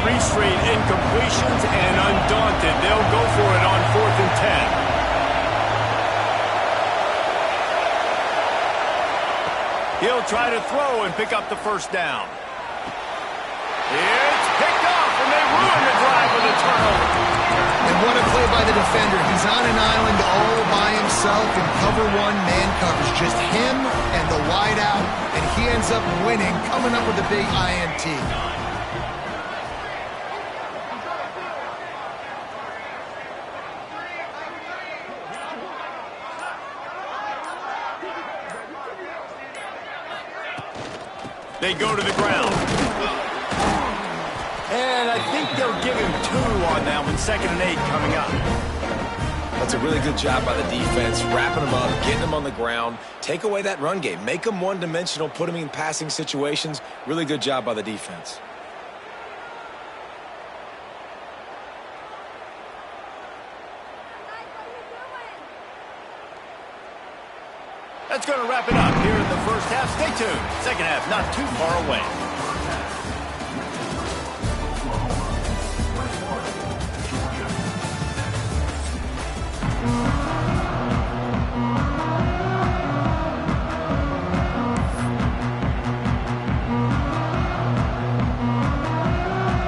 S1: Three straight incompletions, and undaunted, they'll go for it on 4th and 10. He'll try to throw and pick up the first down. It's picked off, and they ruin the drive with a turnover.
S3: And what a play by the defender. He's on an island all by himself in cover 1 man coverage. Just him and the wide out, and he ends up winning, coming up with a big INT.
S1: They go to the ground. And I think they'll give him 2 on that one. 2nd and 8 coming up.
S2: That's a really good job by the defense, wrapping them up, getting them on the ground. Take away that run game. Make them one-dimensional, put them in passing situations. Really good job by the defense.
S1: That's going to wrap it up here in the first half. Stay tuned. Second half not too far away.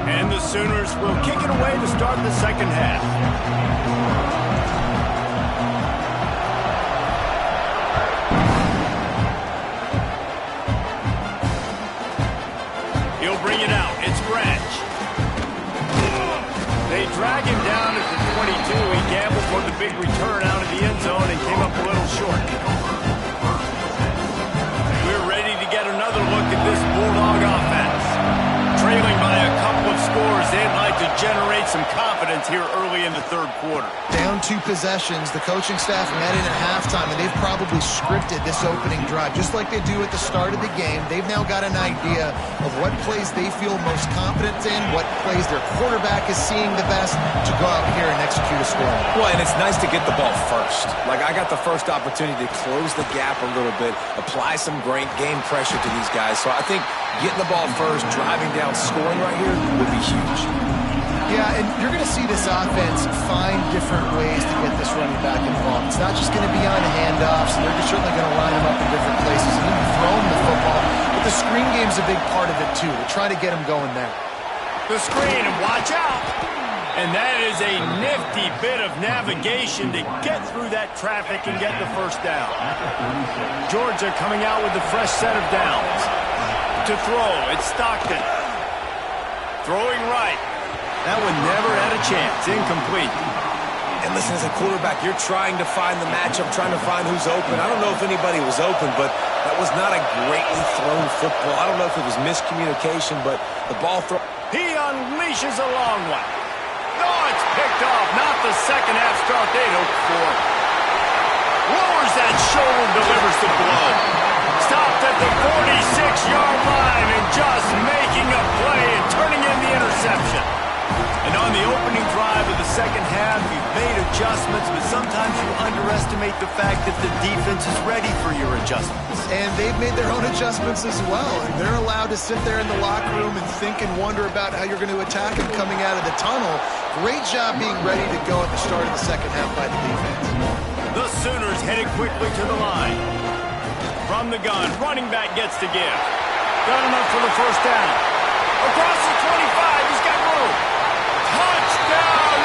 S1: And the Sooners will kick it away to start the second half. He'll bring it out. It's Branch. They drag him down at the 22. He gambled for the big return out of the end zone and came up a little short. We're ready to get another look at this Bulldog offense. Trailing by a couple of scores, they'd like to generate some confidence here early in the third quarter.
S3: Down 2 possessions, the coaching staff met in at halftime, and they've probably scripted this opening drive. Just like they do at the start of the game, they've now got an idea of what plays they feel most confident in, what plays their quarterback is seeing the best to go out here and execute a score.
S2: Well, and it's nice to get the ball first. Like, I got the first opportunity to close the gap a little bit, apply some great game pressure to these guys. So I think getting the ball first, driving down, scoring right here would be huge.
S3: Yeah, and you're going to see this offense find different ways to get this running back involved. It's not just going to be on handoffs, and they're certainly going to line him up in different places and even throw him the football. But the screen game's a big part of it, too. They're trying to get him going there.
S1: The screen, and watch out. And that is a nifty bit of navigation to get through that traffic and get the first down. Georgia coming out with a fresh set of downs. To throw, it's Stockton. Throwing right. That one never had a chance. Incomplete.
S2: And listen, as a quarterback, you're trying to find the matchup, trying to find who's open. I don't know if anybody was open, but that was not a greatly thrown football. I don't know if it was miscommunication, but the ball throw.
S1: He unleashes a long one. No, it's picked off. Not the second half start they'd hoped for. Lowers that shoulder, delivers the blow. Stopped at the 46-yard line and just making a play and turning in the interception. And on the opening drive of the second half, you've made adjustments, but sometimes you underestimate the fact that the defense is ready for your adjustments.
S3: And they've made their own adjustments as well. And they're allowed to sit there in the locker room and think and wonder about how you're going to attack them coming out of the tunnel. Great job being ready to go at the start of the second half by the defense.
S1: The Sooners headed quickly to the line. From the gun, running back gets to give. Got enough for the first down. Across the 25, he's got room. Touchdown,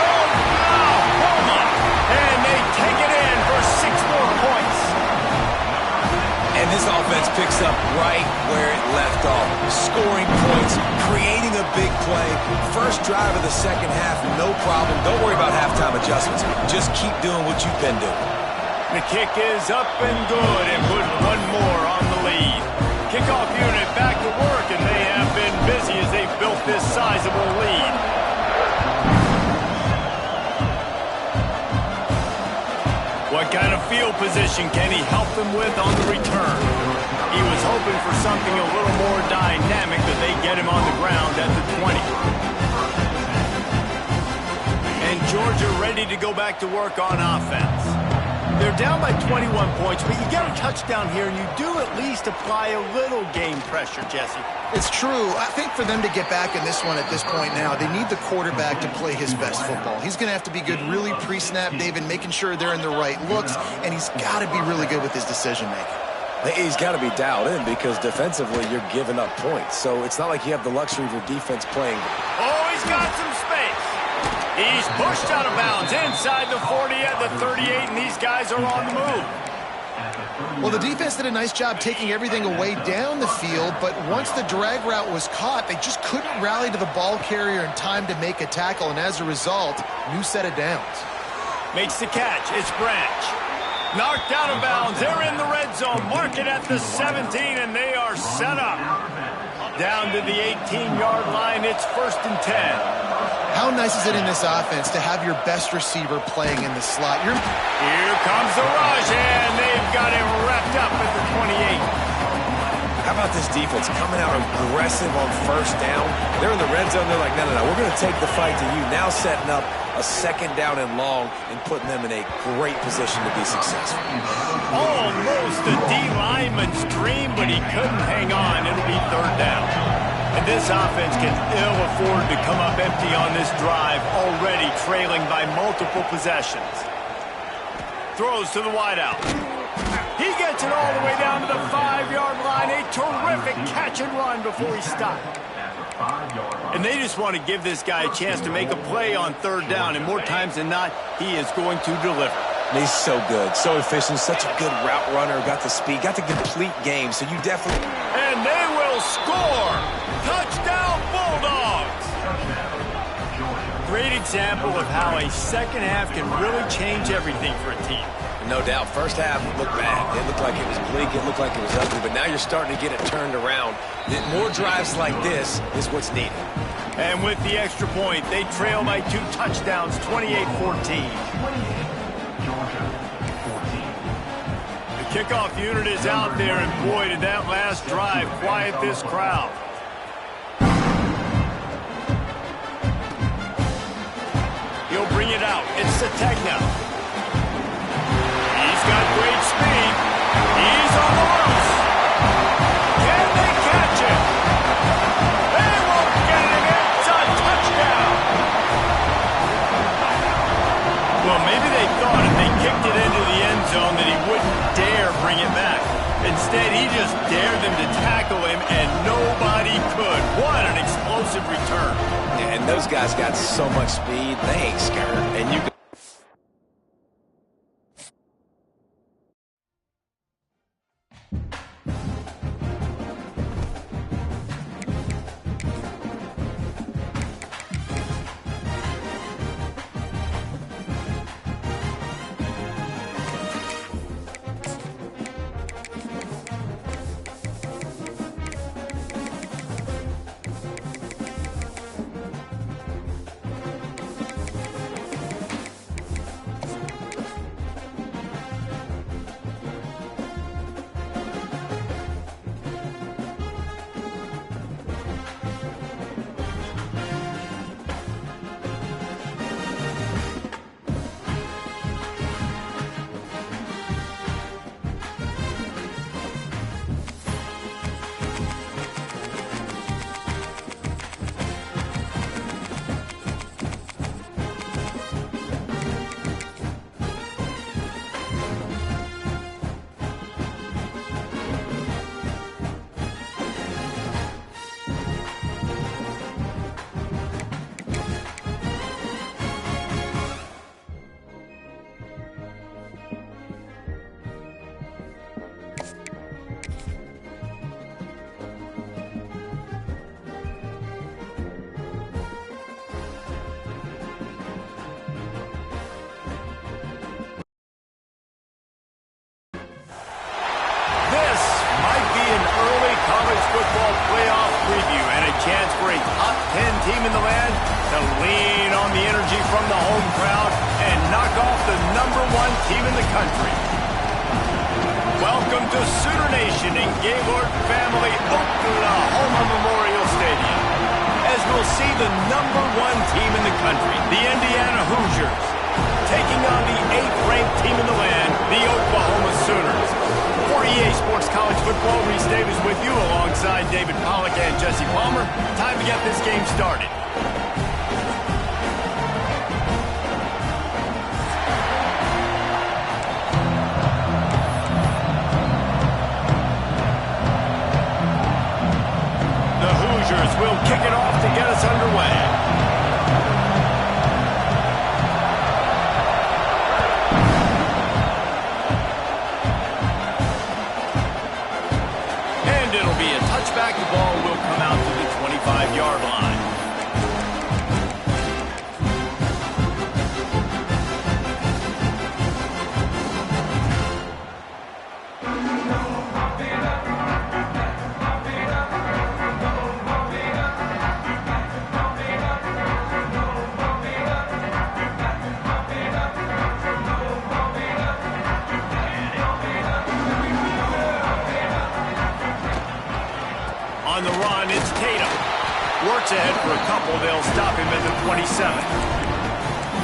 S1: Oklahoma! And they take it in for 6 more points.
S2: And this offense picks up right where it left off. Scoring points, creating a big play. First drive of the second half, no problem. Don't worry about halftime adjustments. Just keep doing what you've been doing.
S1: The kick is up and good and put one more on the lead. Kickoff unit back to work, and they have been busy as they've built this sizable lead. What kind of field position can he help them with on the return? He was hoping for something a little more dynamic, that they get him on the ground at the 20. And Georgia ready to go back to work on offense. They're down by 21 points, but you get a touchdown here, and you do at least apply a little game pressure, Jesse.
S3: It's true. I think for them to get back in this one at this point now, they need the quarterback to play his best football. He's going to have to be good really pre-snap, David, making sure they're in the right looks, and he's got to be really good with his decision-making.
S2: He's got to be dialed in because defensively you're giving up points. So it's not like you have the luxury of your defense playing.
S1: Oh, he's got some space. He's pushed out of bounds inside the 40 at the 38, and these guys are on the move.
S3: Well, the defense did a nice job taking everything away down the field, but once the drag route was caught, they just couldn't rally to the ball carrier in time to make a tackle, and as a result, new set of downs.
S1: Makes the catch. It's Branch. Knocked out of bounds. They're in the red zone. Mark it at the 17, and they are set up. Down to the 18-yard line. It's 1st and 10.
S3: How nice is it in this offense to have your best receiver playing in the slot?
S1: Here comes the rush, and they've got him wrapped up at the 28.
S2: How about this defense coming out aggressive on first down? They're in the red zone. They're like, no, we're going to take the fight to you. Now setting up a second down and long and putting them in a great position to be successful.
S1: Almost a D lineman's dream, but he couldn't hang on. It'll be third down. And this offense can ill afford to come up empty on this drive, already trailing by multiple possessions. Throws to the wideout. He gets it all the way down to the 5-yard line. A terrific catch and run before he stopped. And they just want to give this guy a chance to make a play on third down. And more times than not, he is going to deliver.
S2: And he's so good, so efficient, such a good route runner, got the speed, got the complete game. So you definitely...
S1: And they will score! Touchdown Bulldogs! Great example of how a second half can really change everything for a team.
S2: No doubt. First half, it looked bad. It looked like it was bleak. It looked like it was ugly. But now you're starting to get it turned around. More drives like this is what's needed.
S1: And with the extra point, they trail by 2 touchdowns, 28-14. The kickoff unit is out there, and boy, did that last drive quiet this crowd. He'll bring it out. It's Sategna. He's got great speed. He's on the loose. Can they catch it? They won't get it. It's a touchdown. Well, maybe they thought if they kicked it into the end zone that he wouldn't dare bring it back. Instead, he just dared them to tackle him, and nobody could. What an explosive return.
S2: Yeah, and those guys got so much speed, they ain't scared. And you
S1: chance for a top 10 team in the land to lean on the energy from the home crowd and knock off the #1 team in the country. Welcome to Sooner Nation and Gaylord family Oklahoma Memorial Stadium, as we'll see the #1 team in the country, the Indiana Hoosiers, taking on the 8th-ranked team in the land, the Oklahoma Sooners. For EA Sports College Football, Reese Davis with you alongside David Pollack and Jesse Palmer. Time to get this game started. The Hoosiers will kick it off to get us underway. Back, the ball will come out to the 25-yard line. Tatum. Works ahead for a couple. They'll stop him at the 27.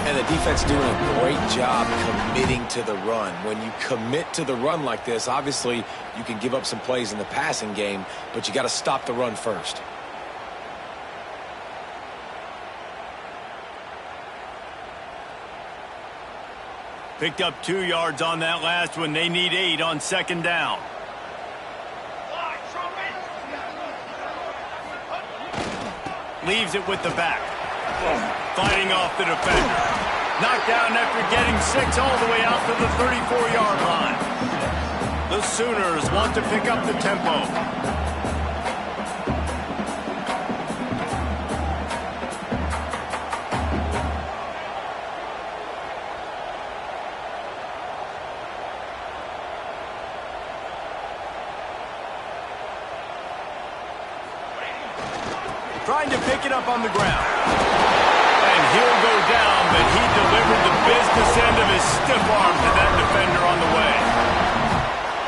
S2: And the defense doing a great job committing to the run. When you commit to the run like this, obviously you can give up some plays in the passing game, but you got to stop the run first.
S1: Picked up 2 yards on that last one. They need 8 on second down. Leaves it with the back. Fighting off the defender. Knocked down after getting 6 all the way out to the 34-yard line. The Sooners want to pick up the tempo. Trying to pick it up on the ground. And he'll go down, but he delivered the business end of his stiff arm to that defender on the way.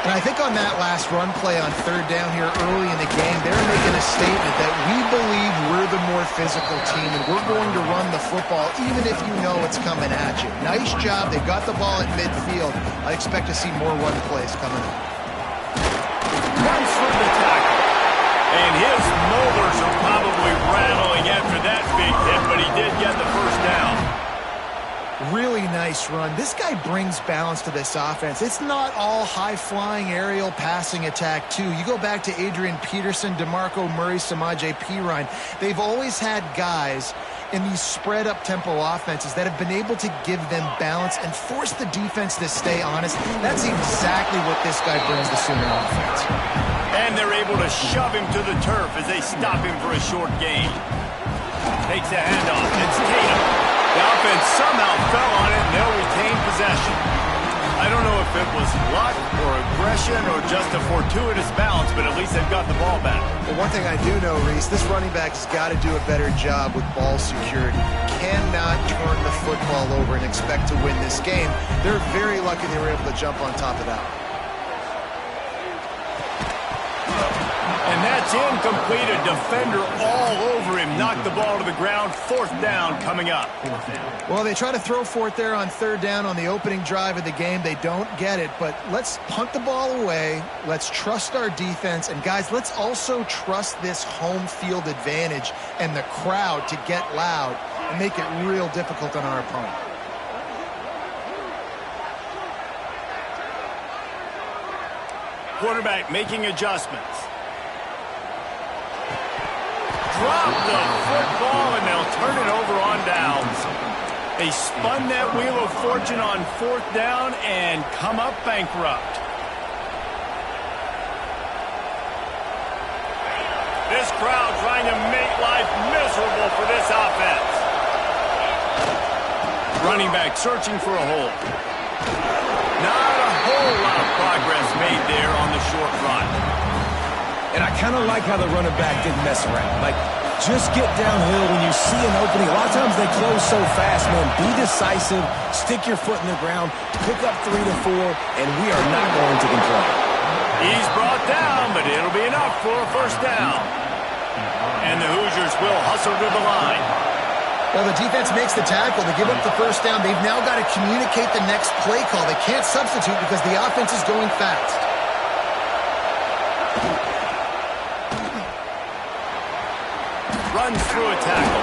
S3: And I think on that last run play on third down here early in the game, they're making a statement that we believe we're the more physical team and we're going to run the football even if you know it's coming at you. Nice job. They got the ball at midfield. I expect to see more run plays coming up.
S1: Runs through the tackle. And his molars are probably rattling after that big hit, but he did get the first down.
S3: Really nice run. This guy brings balance to this offense. It's not all high-flying aerial passing attack, too. You go back to Adrian Peterson, DeMarco Murray, Samaje Perine. They've always had guys in these spread-up tempo offenses that have been able to give them balance and force the defense to stay honest. That's exactly what this guy brings the Sooner offense.
S1: And they're able to shove him to the turf as they stop him for a short gain. Takes the handoff. It's Tatum. The offense somehow fell on it, and they'll retain possession. I don't know if it was luck or aggression or just a fortuitous bounce, but at least they've got the ball back.
S3: Well, one thing I do know, Reese, this running back has got to do a better job with ball security. Cannot turn the football over and expect to win this game. They're very lucky they were able to jump on top of that.
S1: And that's incomplete. A defender all over him. Knocked the ball to the ground. Fourth down coming up.
S3: Well, they try to throw for it there on third down on the opening drive of the game. They don't get it, but let's punt the ball away. Let's trust our defense. And, guys, let's also trust this home field advantage and the crowd to get loud and make it real difficult on our opponent.
S1: Quarterback making adjustments. Drop the football, and they'll turn it over on downs. They spun that wheel of fortune on fourth down and come up bankrupt. This crowd trying to make life miserable for this offense. Running back searching for a hole. Not a whole lot of progress made there on the short run.
S2: And I kind of like how the running back didn't mess around. Like, just get downhill when you see an opening. A lot of times they close so fast, man. Be decisive, stick your foot in the ground, pick up 3 to 4, and we are not going to complain.
S1: He's brought down, but it'll be enough for a first down. And the Hoosiers will hustle to the line.
S3: Well, the defense makes the tackle. They give up the first down. They've now got to communicate the next play call. They can't substitute because the offense is going fast.
S1: Runs through a tackle.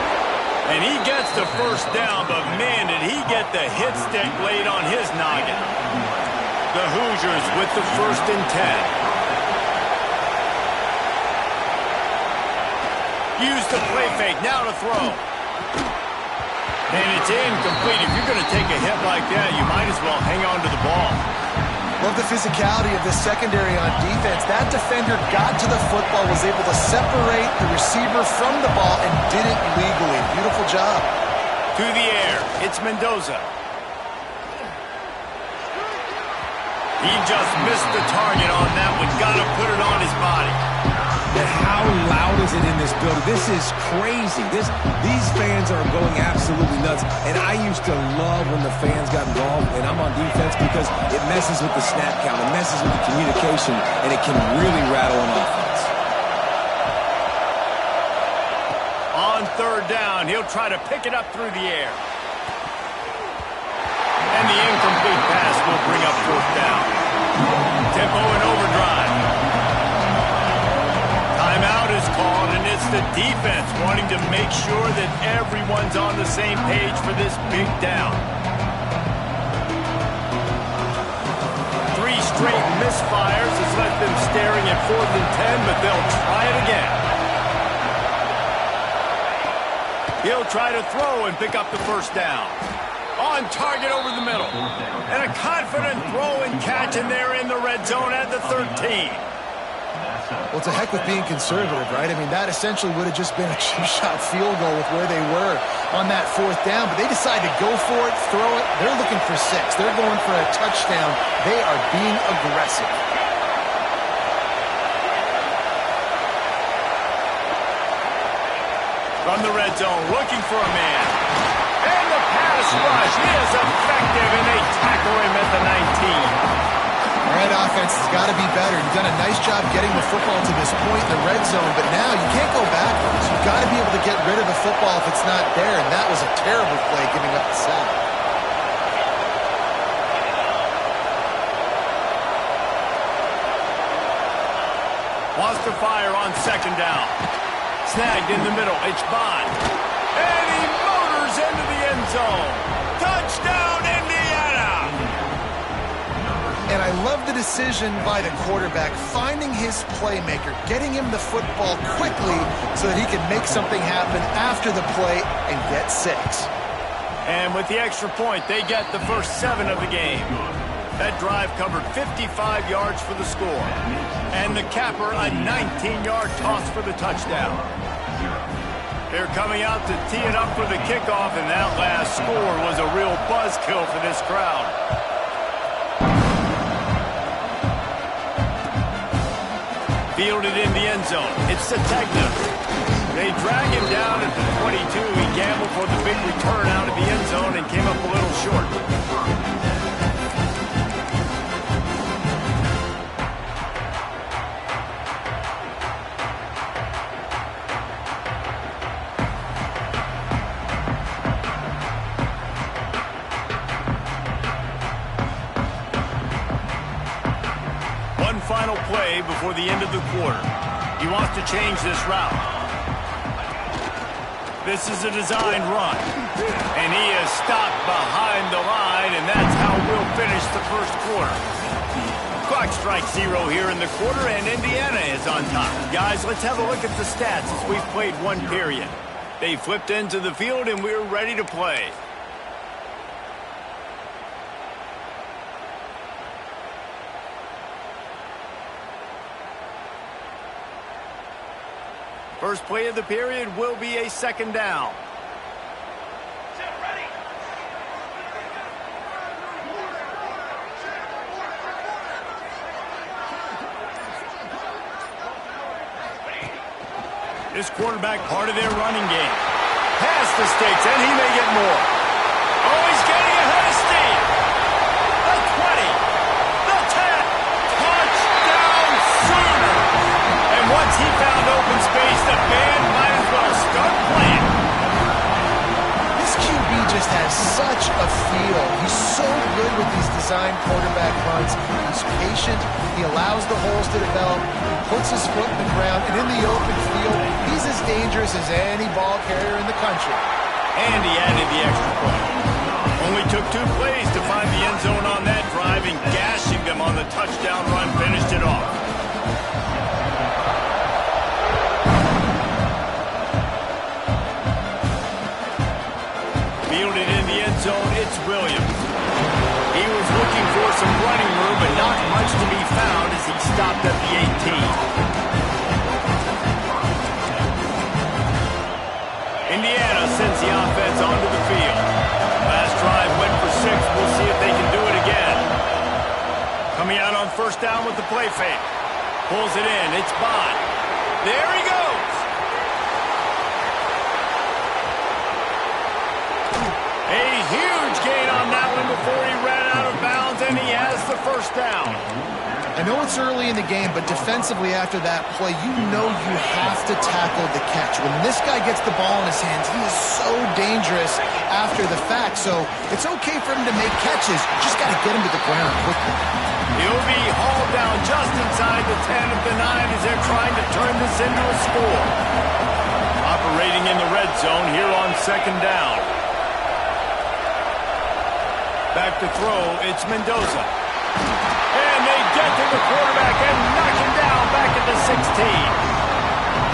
S1: And he gets the first down, but man, did he get the hit stick laid on his noggin. The Hoosiers with the 1st and 10. Use the play fake, now to throw. And it's incomplete. If you're going to take a hit like that, you might as well hang on to the ball.
S3: Love the physicality of this secondary on defense. That defender got to the football, was able to separate the receiver from the ball, and did it legally. Beautiful job.
S1: To the air, it's Mendoza. He just missed the target on that one. Got to put it on his body.
S2: And how loud is it in this building? This is crazy. These fans are going absolutely nuts. And I used to love when the fans got involved, and I'm on defense because it messes with the snap count. It messes with the communication, and it can really rattle an offense.
S1: On third down, he'll try to pick it up through the air. And the incomplete pass will bring up fourth down. Tempo and overdrive. Timeout is called, and it's the defense wanting to make sure that everyone's on the same page for this big down. 3 straight misfires has left them staring at 4th and 10, but they'll try it again. He'll try to throw and pick up the first down. On target over the middle. And a confident throw and catch, and they're in the red zone at the 13.
S3: Well, to heck with being conservative, right? I mean, that essentially would have just been a two-shot field goal with where they were on that 4th down. But they decided to go for it, throw it. They're looking for 6. They're going for a touchdown. They are being aggressive.
S1: From the red zone, looking for a man. And the pass rush is effective, and they tackle him at the 19.
S3: All right, offense has got to be better. You've done a nice job getting the football to this point in the red zone, but now you can't go backwards. You've got to be able to get rid of the football if it's not there, and that was a terrible play giving up the sack.
S1: Wants to fire on second down. Snagged in the middle. It's Bond. And he motors into the end zone. Touchdown, Indiana!
S3: And I love the decision by the quarterback, finding his playmaker, getting him the football quickly so that he can make something happen after the play and get 6.
S1: And with the extra point, they get the first 7 of the game. That drive covered 55 yards for the score. And the capper, a 19-yard toss for the touchdown. They're coming out to tee it up for the kickoff, and that last score was a real buzzkill for this crowd. Fielded in the end zone. It's Sategna. They drag him down at the 22. He gambled for the big return out of the end zone and came up a little short. Final play before the end of the quarter. He wants to change this route. This is a designed run. And he is stopped behind the line, and that's how we'll finish the first quarter. Clock strikes 0 here in the quarter, and Indiana is on top. Guys, let's have a look at the stats as we've played one period. They flipped into the field, and we're ready to play. First play of the period will be a second down. This quarterback part of their running game. Past the sticks, and he may get more. Oh, he's getting ahead of steam. The 20. The 10. Touchdown Sooners. And once he found open space, the band might as well start playing.
S3: This QB just has such a feel. He's so good with these design quarterback runs. He's patient. He allows the holes to develop. He puts his foot in the ground. And in the open field, he's as dangerous as any ball carrier in the country.
S1: And he added the extra point. Only took 2 plays to find the end zone on that drive, and gashing them on the touchdown run finished it off. Fielded in the end zone, it's Williams. He was looking for some running room, but not much to be found as he stopped at the 18. Indiana sends the offense onto the field. Last drive went for 6. We'll see if they can do it again. Coming out on first down with the play fake. Pulls it in. It's Bond. There he goes. A huge gain on that one before he ran out of bounds, and he has the first down.
S3: I know it's early in the game, but defensively after that play, you know you have to tackle the catch. When this guy gets the ball in his hands, he is so dangerous after the fact. So it's okay for him to make catches. You just got to get him to the ground quickly.
S1: He'll be hauled down just inside the 10 of the 9 as they're trying to turn this into a score. Operating in the red zone here on second down. Back to throw, it's Mendoza. And they get to the quarterback and knock him down back at the 16.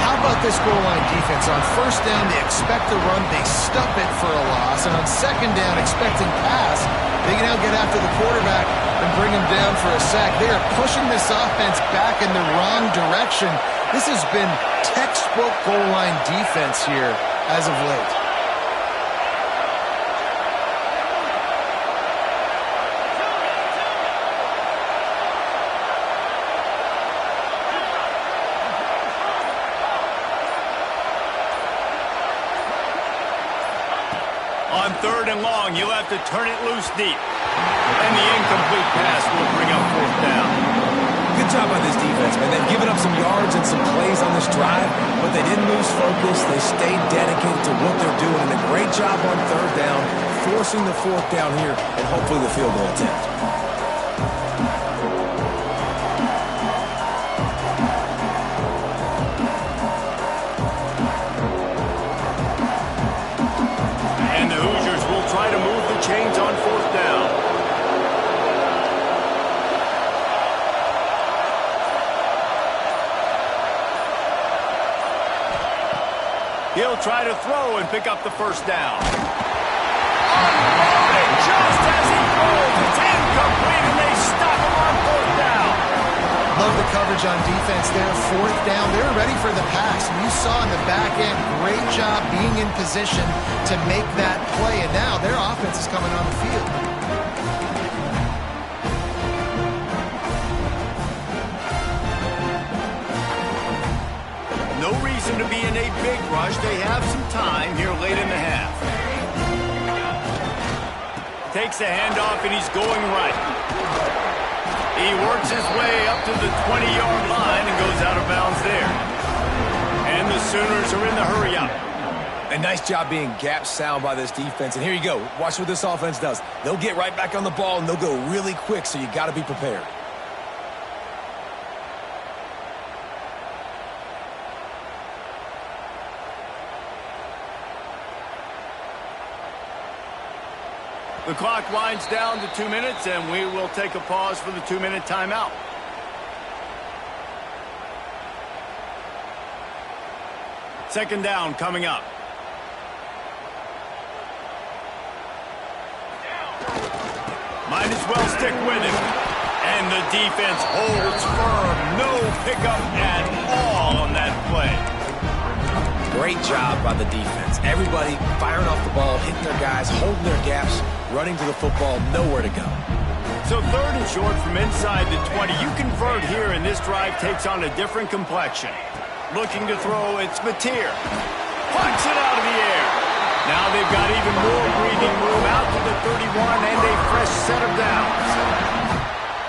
S3: How about this goal line defense? On first down, they expect the run. They stuff it for a loss. And on second down, expecting pass, they can now get after the quarterback and bring him down for a sack. They are pushing this offense back in the wrong direction. This has been textbook goal line defense here as of late.
S1: On third and long, you'll have to turn it loose deep. And the incomplete pass will bring up fourth down.
S2: Good job by this defense, man. They've given up some yards and some plays on this drive, but they didn't lose focus. They stayed dedicated to what they're doing, and a great job on third down, forcing the fourth down here, and hopefully the field goal attempt.
S1: And the Hoosiers will try to move the chains on fourth down. He'll try to throw and pick up the first down. Unloaded just as he throws. It's incomplete, and they stop him on fourth down.
S3: Love the coverage on defense there. Fourth down, they're ready for the pass. And you saw in the back end, great job being in position to make that play. And now their offense is coming on the field.
S1: No reason to be in a big rush. They have some time here late in the half. Takes a handoff, and he's going right. He works his way up to the 20-yard line and goes out of bounds there. And the Sooners are in the hurry-up.
S2: A nice job being gap sound by this defense. And here you go. Watch what this offense does. They'll get right back on the ball, and they'll go really quick, so you got to be prepared.
S1: The clock winds down to 2 minutes, and we will take a pause for the 2-minute timeout. Second down coming up. Might as well stick with him. And the defense holds firm. No pickup at all on that play.
S2: Great job by the defense. Everybody firing off the ball, hitting their guys, holding their gaps, running to the football, nowhere to go.
S1: So third and short from inside the 20. You convert here, and this drive takes on a different complexion. Looking to throw, it's Mateer. Punch it out of the air. Now they've got even more breathing room out to the 31 and a fresh set of downs.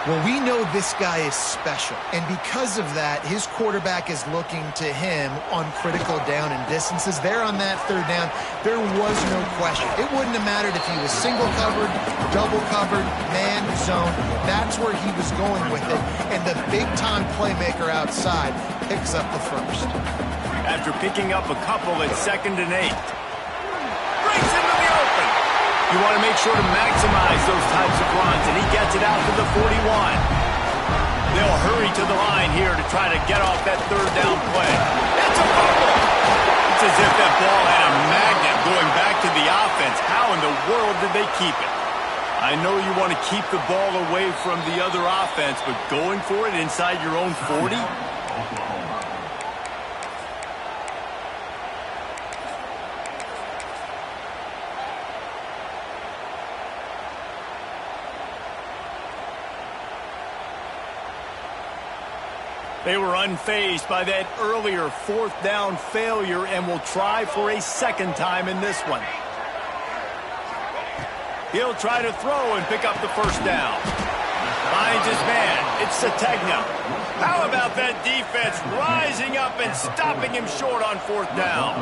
S3: Well, we know this guy is special, and because of that, his quarterback is looking to him on critical down and distances. There on that third down, there was no question. It wouldn't have mattered if he was single covered, double covered, man, zone. That's where he was going with it, and the big-time playmaker outside picks up the first.
S1: After picking up a couple at 2nd and 8. Brings into the open. You want to make sure to maximize those types of runs, and he gets it out to the 41. They'll hurry to the line here to try to get off that third down play. It's a fumble. It's as if that ball had a magnet going back to the offense. How in the world did they keep it? I know you want to keep the ball away from the other offense, but going for it inside your own 40? They were unfazed by that earlier fourth down failure and will try for a second time in this one. He'll try to throw and pick up the first down. Finds his man. It's Sategna. How about that defense rising up and stopping him short on fourth down?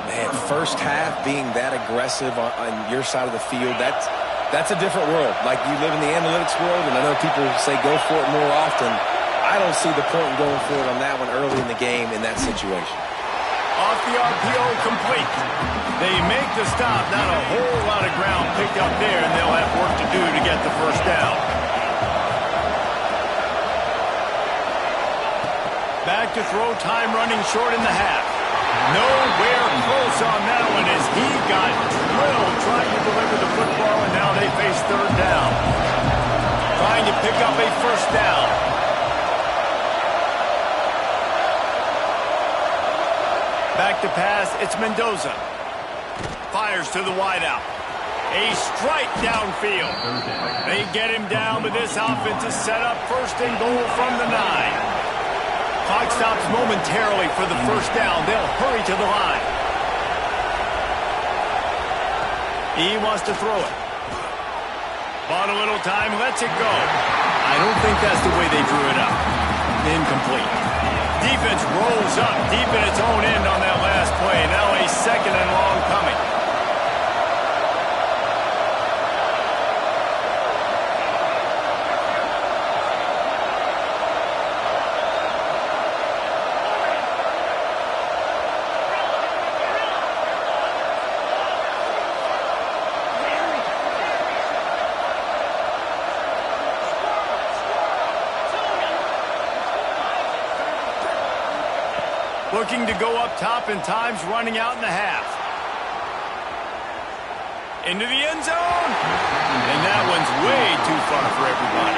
S2: Man, first half being that aggressive on your side of the field, that's a different world. Like, you live in the analytics world, and I know people say go for it more often. I don't see the point in going for it on that one early in the game in that situation.
S1: Off the RPO, complete. They make the stop. Not a whole lot of ground picked up there, and they'll have work to do to get the first down. Back to throw, time running short in the half. Nowhere close on that one as he got drilled trying to deliver the football, and now they face third down. Trying to pick up a first down. Back to pass, it's Mendoza. Fires to the wideout. A strike downfield. They get him down, but this offense is set up first and goal from the 9. Clock stops momentarily for the first down. They'll hurry to the line. He wants to throw it. Bought a little time, lets it go. I don't think that's the way they drew it up. Incomplete. Defense rolls up deep in its own end on that last play. Now a second and long coming. Looking to go up top, and time's running out in the half. Into the end zone. And that one's way too far for everybody.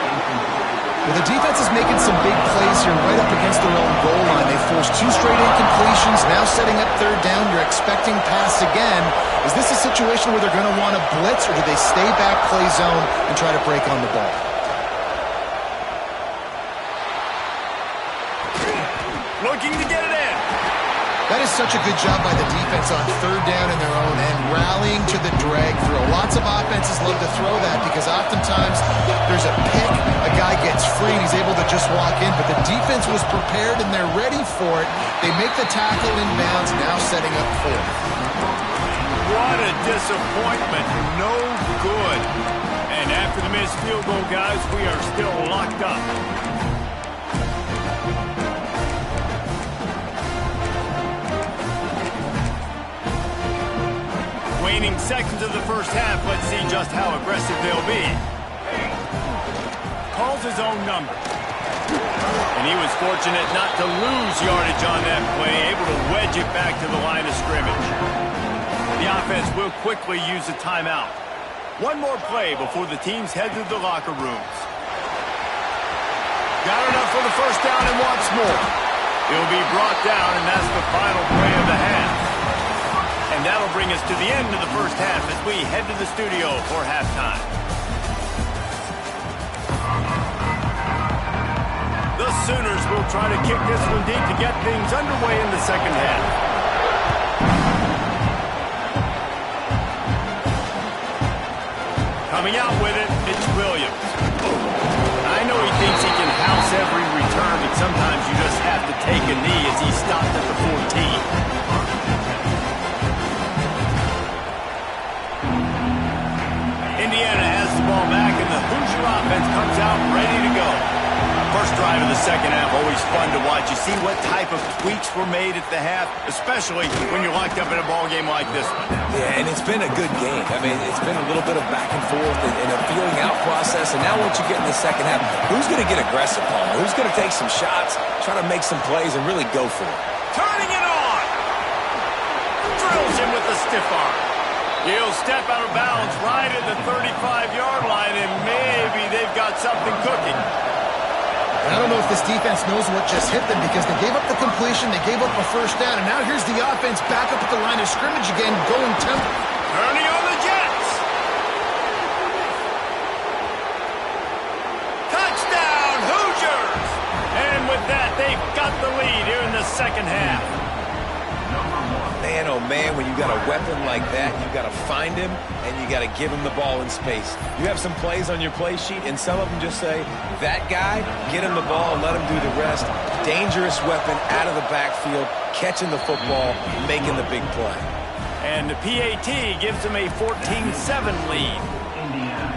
S3: Well, the defense is making some big plays here right up against their own goal line. They forced 2 straight incompletions, now setting up third down. You're expecting pass again. Is this a situation where they're going to want to blitz, or do they stay back, play zone, and try to break on the ball?
S1: Looking to get it in.
S3: That is such a good job by the defense on third down in their own end, rallying to the drag throw. Lots of offenses love to throw that because oftentimes there's a pick, a guy gets free, and he's able to just walk in, but the defense was prepared and they're ready for it. They make the tackle inbounds, now setting up fourth.
S1: What a disappointment. No good. And after the missed field goal, guys, we are still locked up. Waning seconds of the first half. Let's see just how aggressive they'll be. Calls his own number. And he was fortunate not to lose yardage on that play, able to wedge it back to the line of scrimmage. The offense will quickly use a timeout. One more play before the teams head to the locker rooms. Got enough for the first down and wants more. He'll be brought down, and that's the final play of the half. And that'll bring us to the end of the first half as we head to the studio for halftime. The Sooners will try to kick this one deep to get things underway in the second half. Coming out with it, it's Williams. I know he thinks he can house every return, but sometimes you just have to take a knee as he stopped at the 14. Indiana has the ball back, and the Hoosier offense comes out ready to go. First drive of the second half, always fun to watch. You see what type of tweaks were made at the half, especially when you're locked up in a ball game like this one.
S2: Yeah, and it's been a good game. I mean, it's been a little bit of back and forth and a feeling out process. And now once you get in the second half, who's going to get aggressive, Palmer? Who's going to take some shots, try to make some plays, and really go for it?
S1: Turning it on! Drills him with the stiff arm. He'll step out of bounds right at the 35-yard line, and maybe they've got something cooking.
S3: I don't know if this defense knows what just hit them because they gave up the completion, they gave up a first down, and now here's the offense back up at the line of scrimmage again, going tempo.
S1: Turning on the Jets. Touchdown, Hoosiers! And with that, they've got the lead here in the second half.
S2: Man, oh know, man, when you got a weapon like that, you got to find him and you got to give him the ball in space. You have some plays on your play sheet, and some of them just say, that guy, get him the ball and let him do the rest. Dangerous weapon out of the backfield, catching the football, making the big play.
S1: And the PAT gives them a 14-7 lead.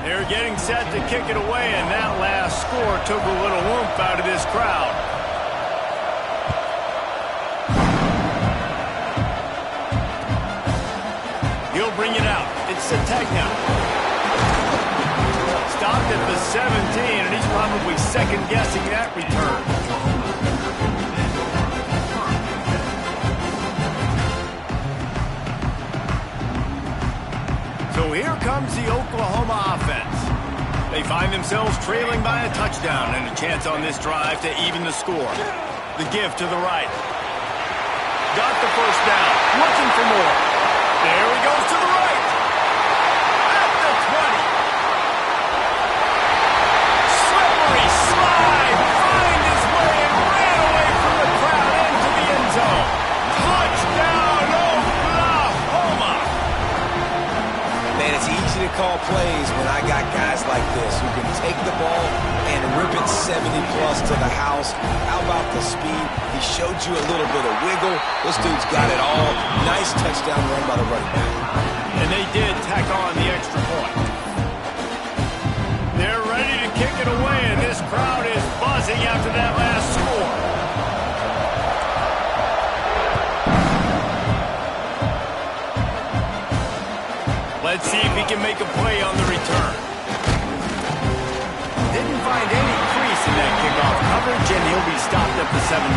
S1: They're getting set to kick it away, and that last score took a little oomph out of this crowd. He'll bring it out. It's Sategna. Stopped at the 17, and he's probably second-guessing that return. So here comes the Oklahoma offense. They find themselves trailing by a touchdown and a chance on this drive to even the score. The give to the right. Got the first down. Looking for more. There he goes to the right. At the 20. Slippery slide. Find his way and ran away from the crowd into the end zone. Touchdown, Oklahoma.
S2: Man, it's easy to call plays when I got guys like this who can take the ball and rip it 70-plus to the house. How about the speed? He showed you a little bit of wiggle. This dude's got it all. Nice touchdown run by the running back.
S1: And they did tack on the extra point. They're ready to kick it away, and this crowd is buzzing after that last score. Let's see if he can make a play on the return. Didn't find any crease in that kickoff coverage, and he'll be stopped at the 17.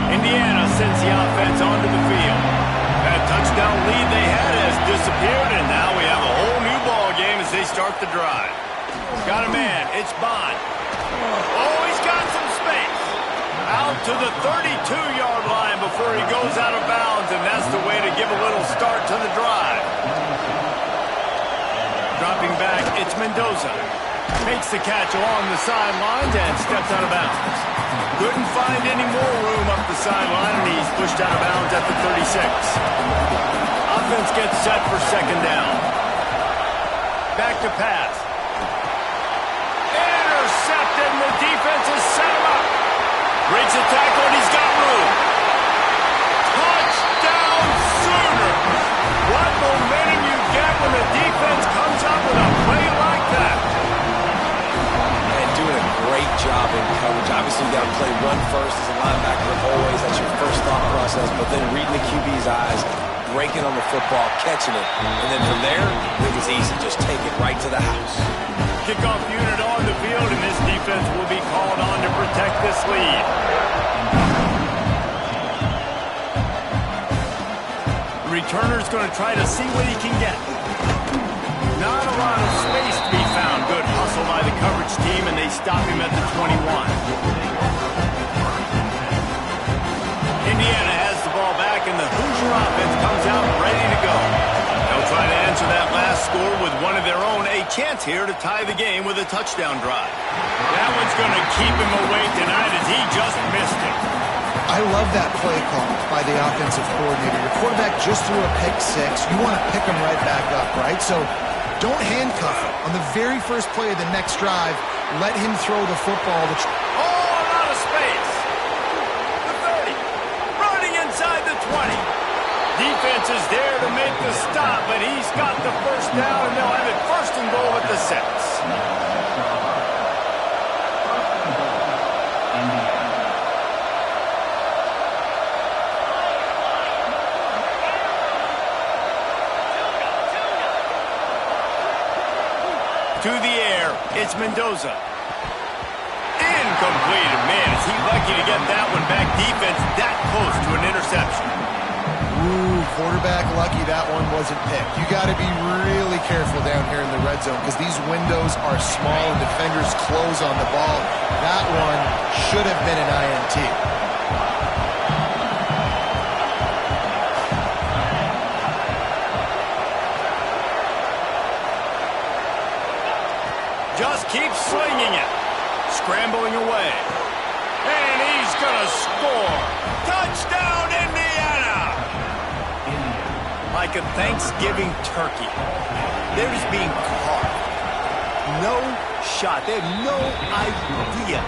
S1: Indiana sends the offense onto the field. That touchdown lead they had has disappeared, and now we have a whole new ball game as they start the drive. Got a man. It's Bond. Oh, he's got some space. Out to the 32-yard line before he goes out of bounds, and that's the way to give a little start to the drive. Dropping back, it's Mendoza. Makes the catch along the sidelines and steps out of bounds. Couldn't find any more room up the sideline, and he's pushed out of bounds at the 36. Offense gets set for second down. Back to pass. Intercepted, and the defense has set him up. Breaks a tackle, and he's got room. Touchdown, Sooners! What momentum you get when the defense comes up with a play like that.
S2: And doing a great job in coverage. Obviously, you got to play run first as a linebacker always. That's your first thought process. But then reading the QB's eyes, breaking on the football, catching it. And then from there, it was easy. Just take it right to the house.
S1: Kickoff unit on the field, and this defense will be called on to protect this lead. The returner's going to try to see what he can get. Not a lot of space to be found. Good hustle by the coverage team, and they stop him at the 21. Indiana has the ball back, and the Hoosier offense comes out ready to go. They'll try to answer that last score with one of their own. A chance here to tie the game with a touchdown drive. That one's going to keep him awake tonight as he just missed it.
S3: I love that play call by the offensive coordinator. Your quarterback just threw a pick six. You want to pick him right back up, right? So don't handcuff him. On the very first play of the next drive, let him throw the football.
S1: Oh, a lot of space. The 30. Running inside the 20. Defense is there to make the stop, but he's got the first down, and they'll have it first and goal at the 6. To the air, it's Mendoza. Incomplete. Man, is he lucky to get that one back. Defense that close to an interception.
S3: Ooh, quarterback lucky that one wasn't picked. You got to be really careful down here in the red zone because these windows are small and defenders close on the ball. That one should have been an INT.
S1: Just keep slinging it. scrambling away. And he's going to score. Touchdown, Indiana! Like a Thanksgiving turkey. They're just being caught. No shot. They have no idea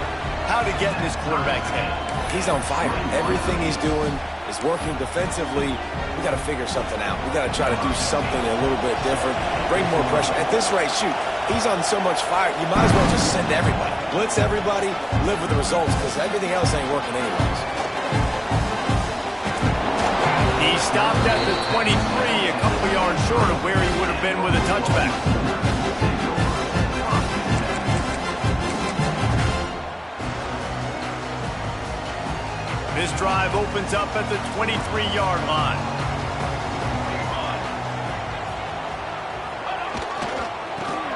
S1: how to get in this quarterback's head.
S2: He's on fire. Everything he's doing is working defensively. We got to figure something out. We got to try to do something a little bit different, bring more pressure. At this rate, shoot, he's on so much fire, you might as well just send everybody. Blitz everybody, live with the results, because everything else ain't working anyways.
S1: He stopped at the 23, a couple yards short of where he would have been with a touchback. This drive opens up at the 23-yard line.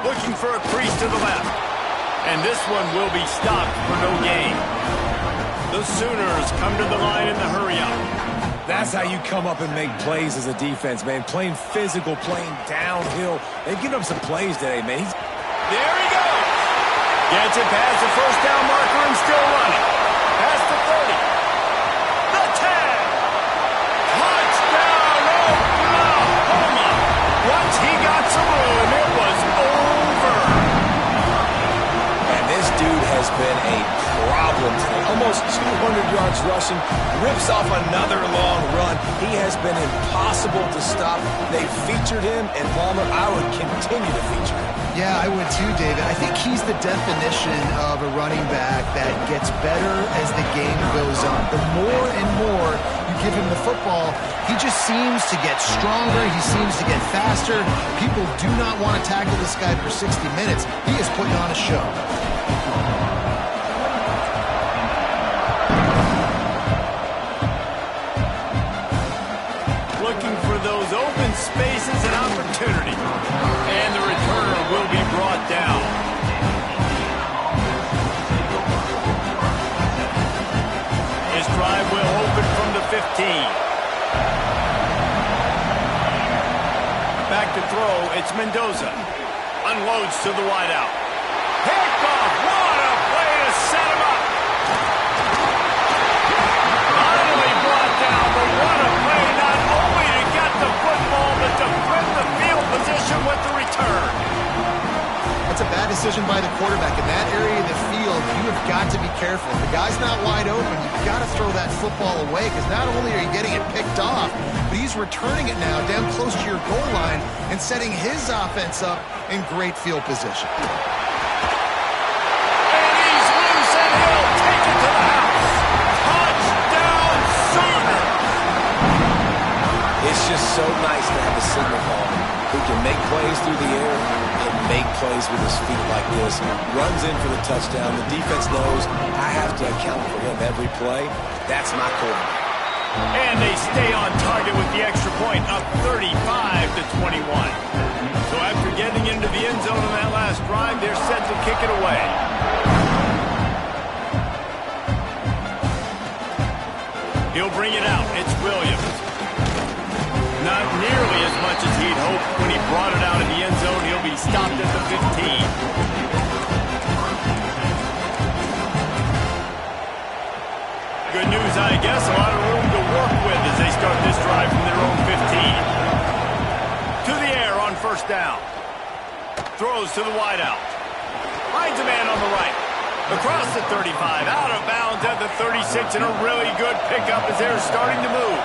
S1: Looking for a crease to the left. And this one will be stopped for no gain. The Sooners come to the line in the hurry-up.
S2: That's how you come up and make plays as a defense, man. Playing physical, playing downhill. They've given up some plays today, man.
S1: There he goes. Gets it past the first down marker and still running. Past the 30. The 10. Touchdown, Oklahoma. Once he got some room, it was over.
S2: And this dude has been a problem today. Almost 200 yards rushing, rips off another long run. He has been impossible to stop. They featured him, and Palmer, I would continue to feature him.
S3: Yeah, I would too, David. I think he's the definition of a running back that gets better as the game goes on. The more and more you give him the football, he just seems to get stronger. He seems to get faster. People do not want to tackle this guy for 60 minutes. He is putting on a show.
S1: Looking for those open spaces and opportunity. And the returner will be brought down. His drive will open from the 15. Back to throw, it's Mendoza. Unloads to the wideout. Picked off, what a play to set him up. Finally brought down, but what a play, not only to get the football, but to flip the field position with the return.
S3: That's a bad decision by the quarterback. In that area of the field, you have got to be careful. If the guy's not wide open, you've got to throw that football away, because not only are you getting it picked off, but he's returning it now down close to your goal line and setting his offense up in great field position.
S1: And he's loose, and he'll take it to the house. Touchdown, Sooner.
S2: It's just so nice to have a signal call who can make plays through the air and make plays with his feet like this. Runs in for the touchdown. The defense knows I have to account for him every play. That's my quarterback.
S1: And they stay on target with the extra point, up 35-21. So after getting into the end zone on that last drive, they're set to kick it away. He'll bring it out. It's Williams. Not nearly as much as he'd hoped when he brought it out in the end zone. He'll be stopped at the 15. Good news, I guess. A lot of room to work with as they start this drive from their own 15. To the air on first down. Throws to the wideout. Finds a man on the right. Across the 35. Out of bounds at the 36. And a really good pickup as they're starting to move.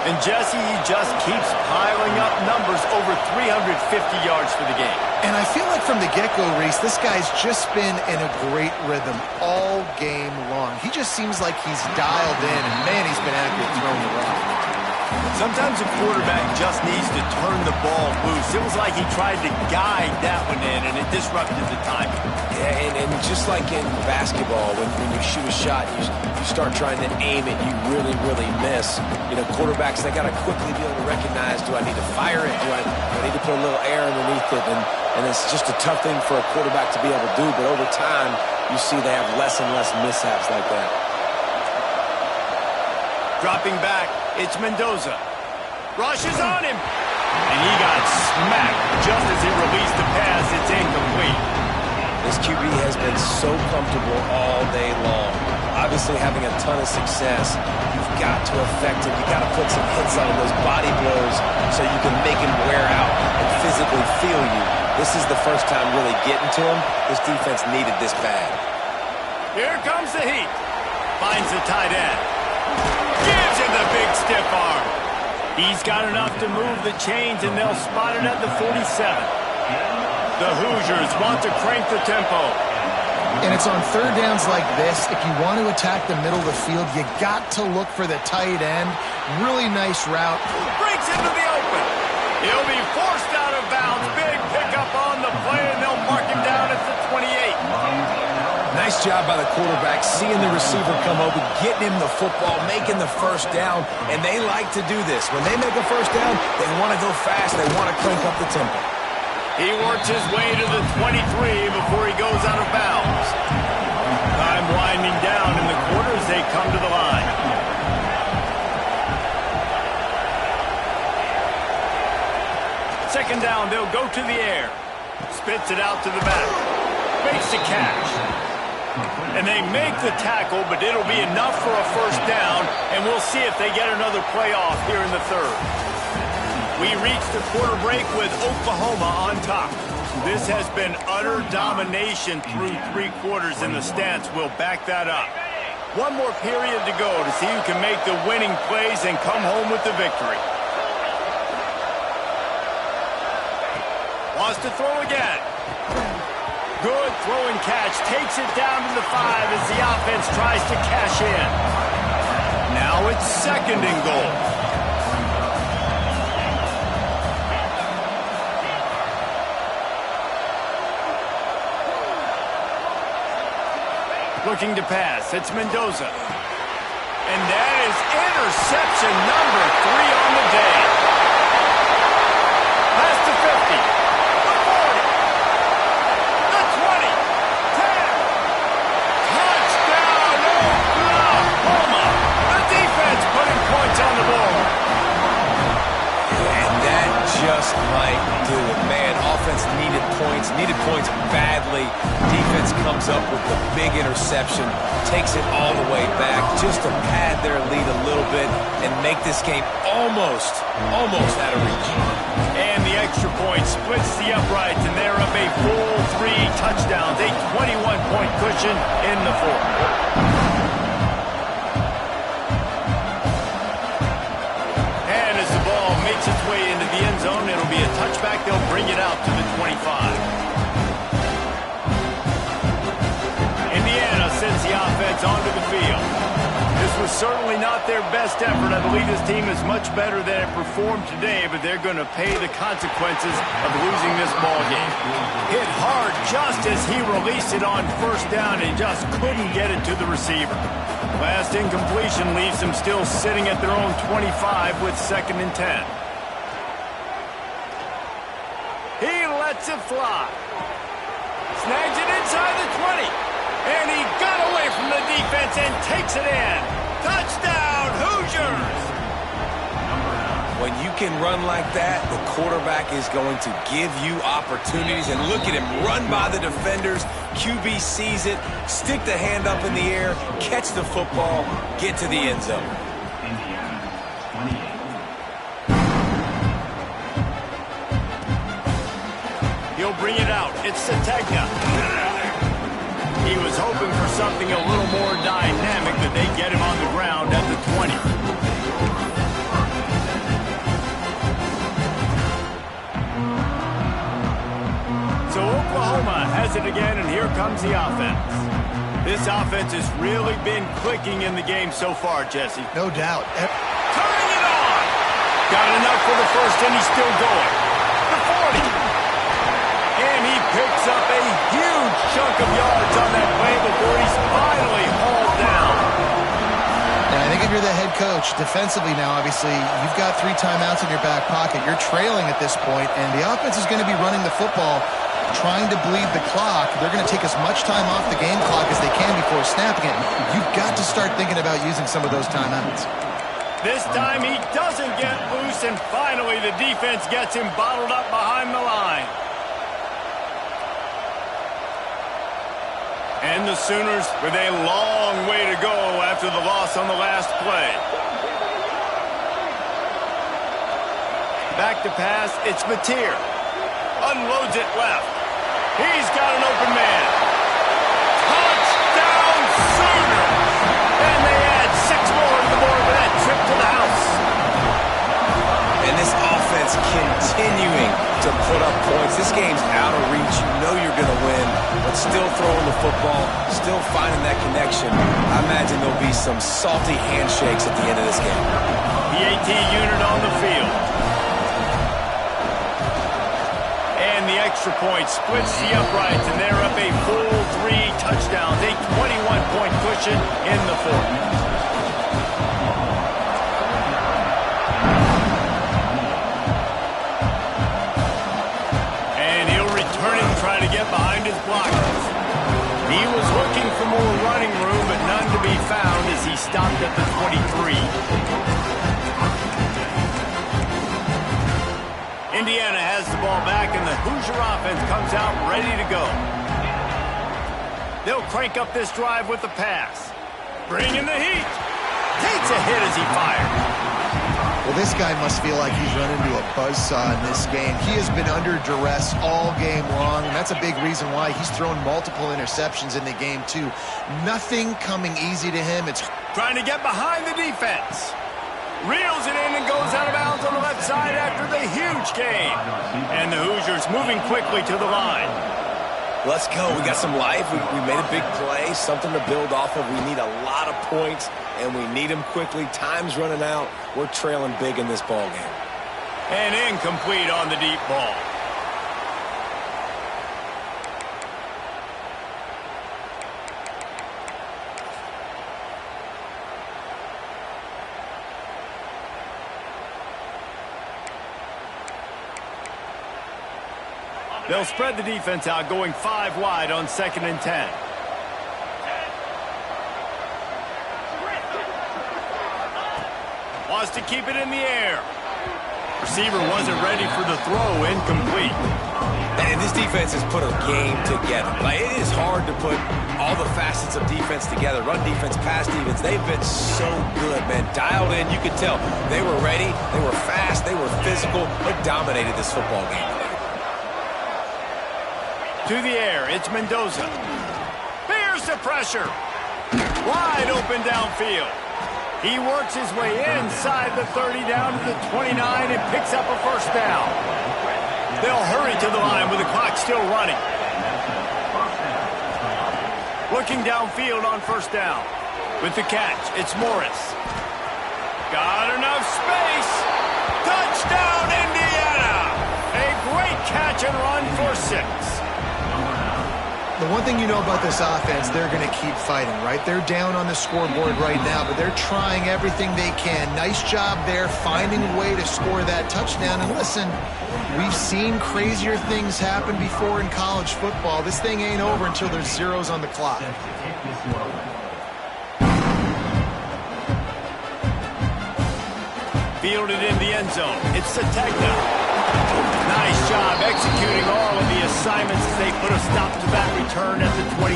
S1: And Jesse, he just keeps piling up numbers, over 350 yards for the game.
S3: And I feel like from the get-go, Reese, this guy's just been in a great rhythm all game long. He just seems like he's dialed in, and man, he's been accurate throwing the rock.
S1: Sometimes a quarterback just needs to turn the ball loose. It was like he tried to guide that one in, and it disrupted the timing.
S2: Yeah, and just like in basketball, when you shoot a shot, you start trying to aim it, you really, really miss. You know, quarterbacks, they got to quickly be able to recognize, do I need to fire it? Do I need to put a little air underneath it? And it's just a tough thing for a quarterback to be able to do, but over time, you see they have less and less mishaps like that.
S1: Dropping back, it's Mendoza. Rushes on him. And he got smacked just as he released the pass. It's incomplete.
S2: This QB has been so comfortable all day long. Obviously having a ton of success. You've got to affect him. You've got to put some hits on him, those body blows, so you can make him wear out and physically feel you. This is the first time really getting to him. This defense needed this bad.
S1: Here comes the heat. Finds the tight end. Gives him the big stiff arm. He's got enough to move the chains, and they'll spot it at the 47. The Hoosiers want to crank the tempo.
S3: And it's on third downs like this. If you want to attack the middle of the field, you got to look for the tight end. Really nice route.
S1: Breaks into the open. He'll be forced out of bounds. Big pickup on the play, and they'll mark him down at the 28.
S2: Nice job by the quarterback, seeing the receiver come open, getting him the football, making the first down, and they like to do this. When they make a first down, they want to go fast. They want to crank up the tempo.
S1: He works his way to the 23 before he goes out of bounds. Time winding down in the quarter as they come to the line. Second down, they'll go to the air. Spits it out to the back. Makes the catch. And they make the tackle, but it'll be enough for a first down, and we'll see if they get another play off here in the third. We reach the quarter break with Oklahoma on top. This has been utter domination through 3 quarters, and the stats will back that up. One more period to go to see who can make the winning plays and come home with the victory. Wants to throw again. Good throwing catch. Takes it down to the 5 as the offense tries to cash in. Now it's second and goal. Looking to pass. It's Mendoza. And that is interception number 3 on the day. Past the 50. The 40. The 20. 10. Touchdown, Oklahoma. The defense putting points on the board.
S2: And that just might do it. Man, offense needed points badly. Defense comes up with the big interception, takes it all the way back just to pad their lead a little bit and make this game almost out of reach.
S1: And the extra point splits the uprights, and they're up a full 3 touchdowns, a 21-point cushion in the fourth. And as the ball makes its way into the end zone, it'll be a touchback. They'll bring it out to the 25. Indiana sends the offense onto the field. This was certainly not their best effort. I believe this team is much better than it performed today, but they're going to pay the consequences of losing this ball game. Hit hard just as he released it on first down and just couldn't get it to the receiver. Last incompletion leaves them still sitting at their own 25 with 2nd and 10. He lets it fly. Snags it inside the 20. And he got away from the defense and takes it in. Touchdown, Hoosiers!
S2: When you can run like that, the quarterback is going to give you opportunities. And look at him run by the defenders. QB sees it, stick the hand up in the air, catch the football, get to the end zone.
S1: He'll bring it out. It's Sategna. He was hoping for something a little more dynamic, but they get him on the ground at the 20. So Oklahoma has it again, and here comes the offense. This offense has really been clicking in the game so far, Jesse.
S3: No doubt.
S1: Turning it on! Got enough for the first, and he's still going. The 40. And he picks up a huge chunk of yards on that play before he's finally hauled down.
S3: And I think if you're the head coach, defensively now, obviously, you've got 3 timeouts in your back pocket. You're trailing at this point, and the offense is going to be running the football, trying to bleed the clock. They're going to take as much time off the game clock as they can before snapping it. You've got to start thinking about using some of those timeouts.
S1: This time he doesn't get loose, and finally the defense gets him bottled up behind the line. And the Sooners with a long way to go after the loss on the last play. Back to pass, it's Mateer. Unloads it left. He's got an open man. Touchdown Sooners! And they add 6 more to the board with that trip to the house.
S2: And this offense continuing to put up points. This game's out of reach. You know you're going to win, but still throwing the football, still finding that connection. I imagine there'll be some salty handshakes at the end of this game.
S1: The AT unit on the field. And the extra point splits the uprights, and they're up a full 3 touchdowns, a 21-point cushion in the fourth. Trying to get behind his blockers. He was looking for more running room, but none to be found as he stopped at the 23. Indiana has the ball back, and the Hoosier offense comes out ready to go. They'll crank up this drive with the pass. Bringing the heat. Takes a hit as he fired.
S3: Well, this guy must feel like he's run into a buzzsaw in this game. He has been under duress all game long, and that's a big reason why he's thrown multiple interceptions in the game, too. Nothing coming easy to him. It's
S1: trying to get behind the defense. Reels it in and goes out of bounds on the left side after the huge gain. And the Hoosiers moving quickly to the line.
S2: Let's go. We got some life. We made a big play, something to build off of. We need a lot of points, and we need them quickly. Time's running out. We're trailing big in this ball game.
S1: And incomplete on the deep ball. They'll spread the defense out, going 5 wide on 2nd and 10. Wants to keep it in the air. Receiver wasn't ready for the throw, incomplete.
S2: And this defense has put a game together. Like, it is hard to put all the facets of defense together. Run defense, pass defense. They've been so good, man. Dialed in, you could tell. They were ready, they were fast, they were physical. They dominated this football game.
S1: To the air, it's Mendoza. Bears the pressure. Wide open downfield. He works his way inside the 30 down to the 29 and picks up a first down. They'll hurry to the line with the clock still running. Looking downfield on first down. With the catch, it's Morris. Got enough space. Touchdown, Indiana. A great catch and run for 6.
S3: the one thing you know about this offense, they're going to keep fighting, right? They're down on the scoreboard right now, but they're trying everything they can. Nice job there, finding a way to score that touchdown. And listen, we've seen crazier things happen before in college football. This thing ain't over until there's zeros on the clock.
S1: Fielded in the end zone. It's Sategna. Nice job executing all of the assignments as they put a stop to that return at the 22.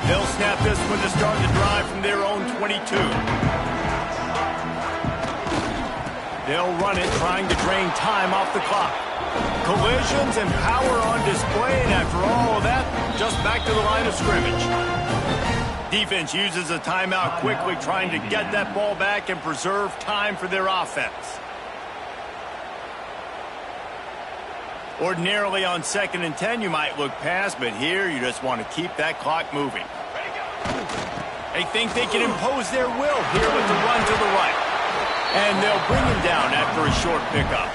S1: They'll snap this one to start the drive from their own 22. They'll run it, trying to drain time off the clock. Collisions and power on display, and after all of that, just back to the line of scrimmage. Defense uses a timeout quickly, trying to get that ball back and preserve time for their offense. Ordinarily on 2nd and 10, you might look past, but here you just want to keep that clock moving. They think they can impose their will here with the run to the right. And they'll bring him down after a short pickup.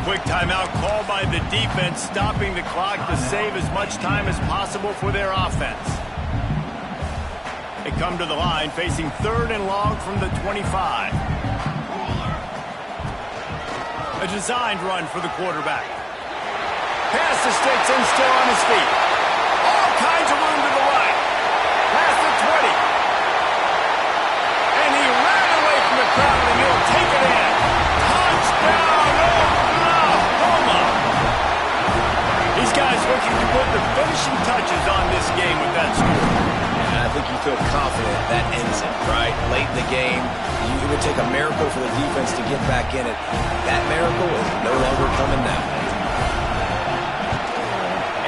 S1: Quick timeout called by the defense, stopping the clock to save as much time as possible for their offense. They come to the line facing 3rd and long from the 25. A designed run for the quarterback. Past the sticks and still on his feet. All kinds of room to the right. Past the 20. And he ran away from the crowd and he'll take it in. Touchdown, Oklahoma. These guys looking to put the
S2: the game. It would take a miracle for the defense to get back in it. That miracle is no longer coming now.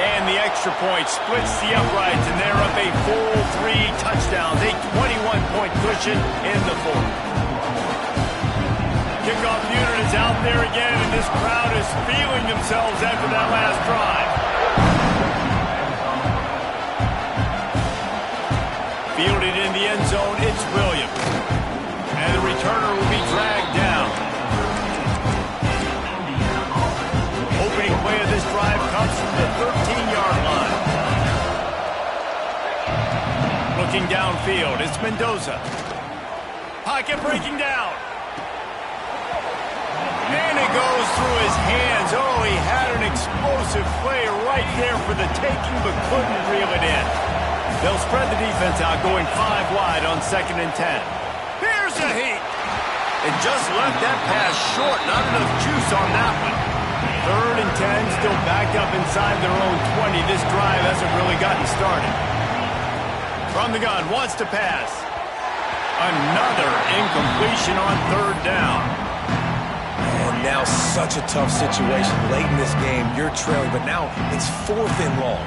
S1: And the extra point splits the uprights, and they're up a full 3 touchdowns, a 21-point cushion in the fourth. Kickoff unit is out there again, and this crowd is feeling themselves after that last drive. Fielded in the end zone, it's Williams. And the returner will be dragged down. Opening play of this drive comes from the 13-yard line. Looking downfield, it's Mendoza. Pocket breaking down. And it goes through his hands. Oh, he had an explosive play right there for the taking, but couldn't reel it in. They'll spread the defense out, going 5 wide on 2nd and 10. Here's a heat. And just left that pass short. Not enough juice on that one. 3rd and 10, still backed up inside their own 20. This drive hasn't really gotten started. From the gun, wants to pass. Another incompletion on 3rd down.
S2: And now such a tough situation. Late in this game, you're trailing, but now it's 4th and long.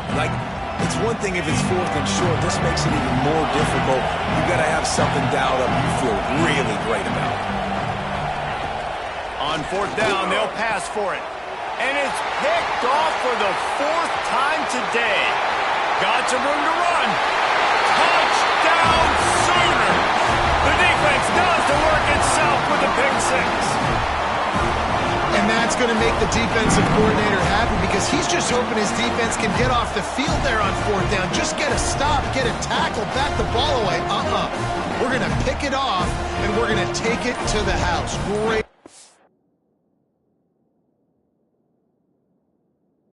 S2: It's one thing if it's 4th and short. This makes it even more difficult. You've got to have something dialed up you feel really great about.
S1: On 4th down, they'll pass for it. And it's picked off for the 4th time today. Got some room to run. Touchdown Sooners! The defense does the work itself with a pick 6.
S3: And that's going to make the defensive coordinator happy because he's just hoping his defense can get off the field there on 4th down. Just get a stop, get a tackle, back the ball away. We're going to pick it off, and we're going to take it to the house. Great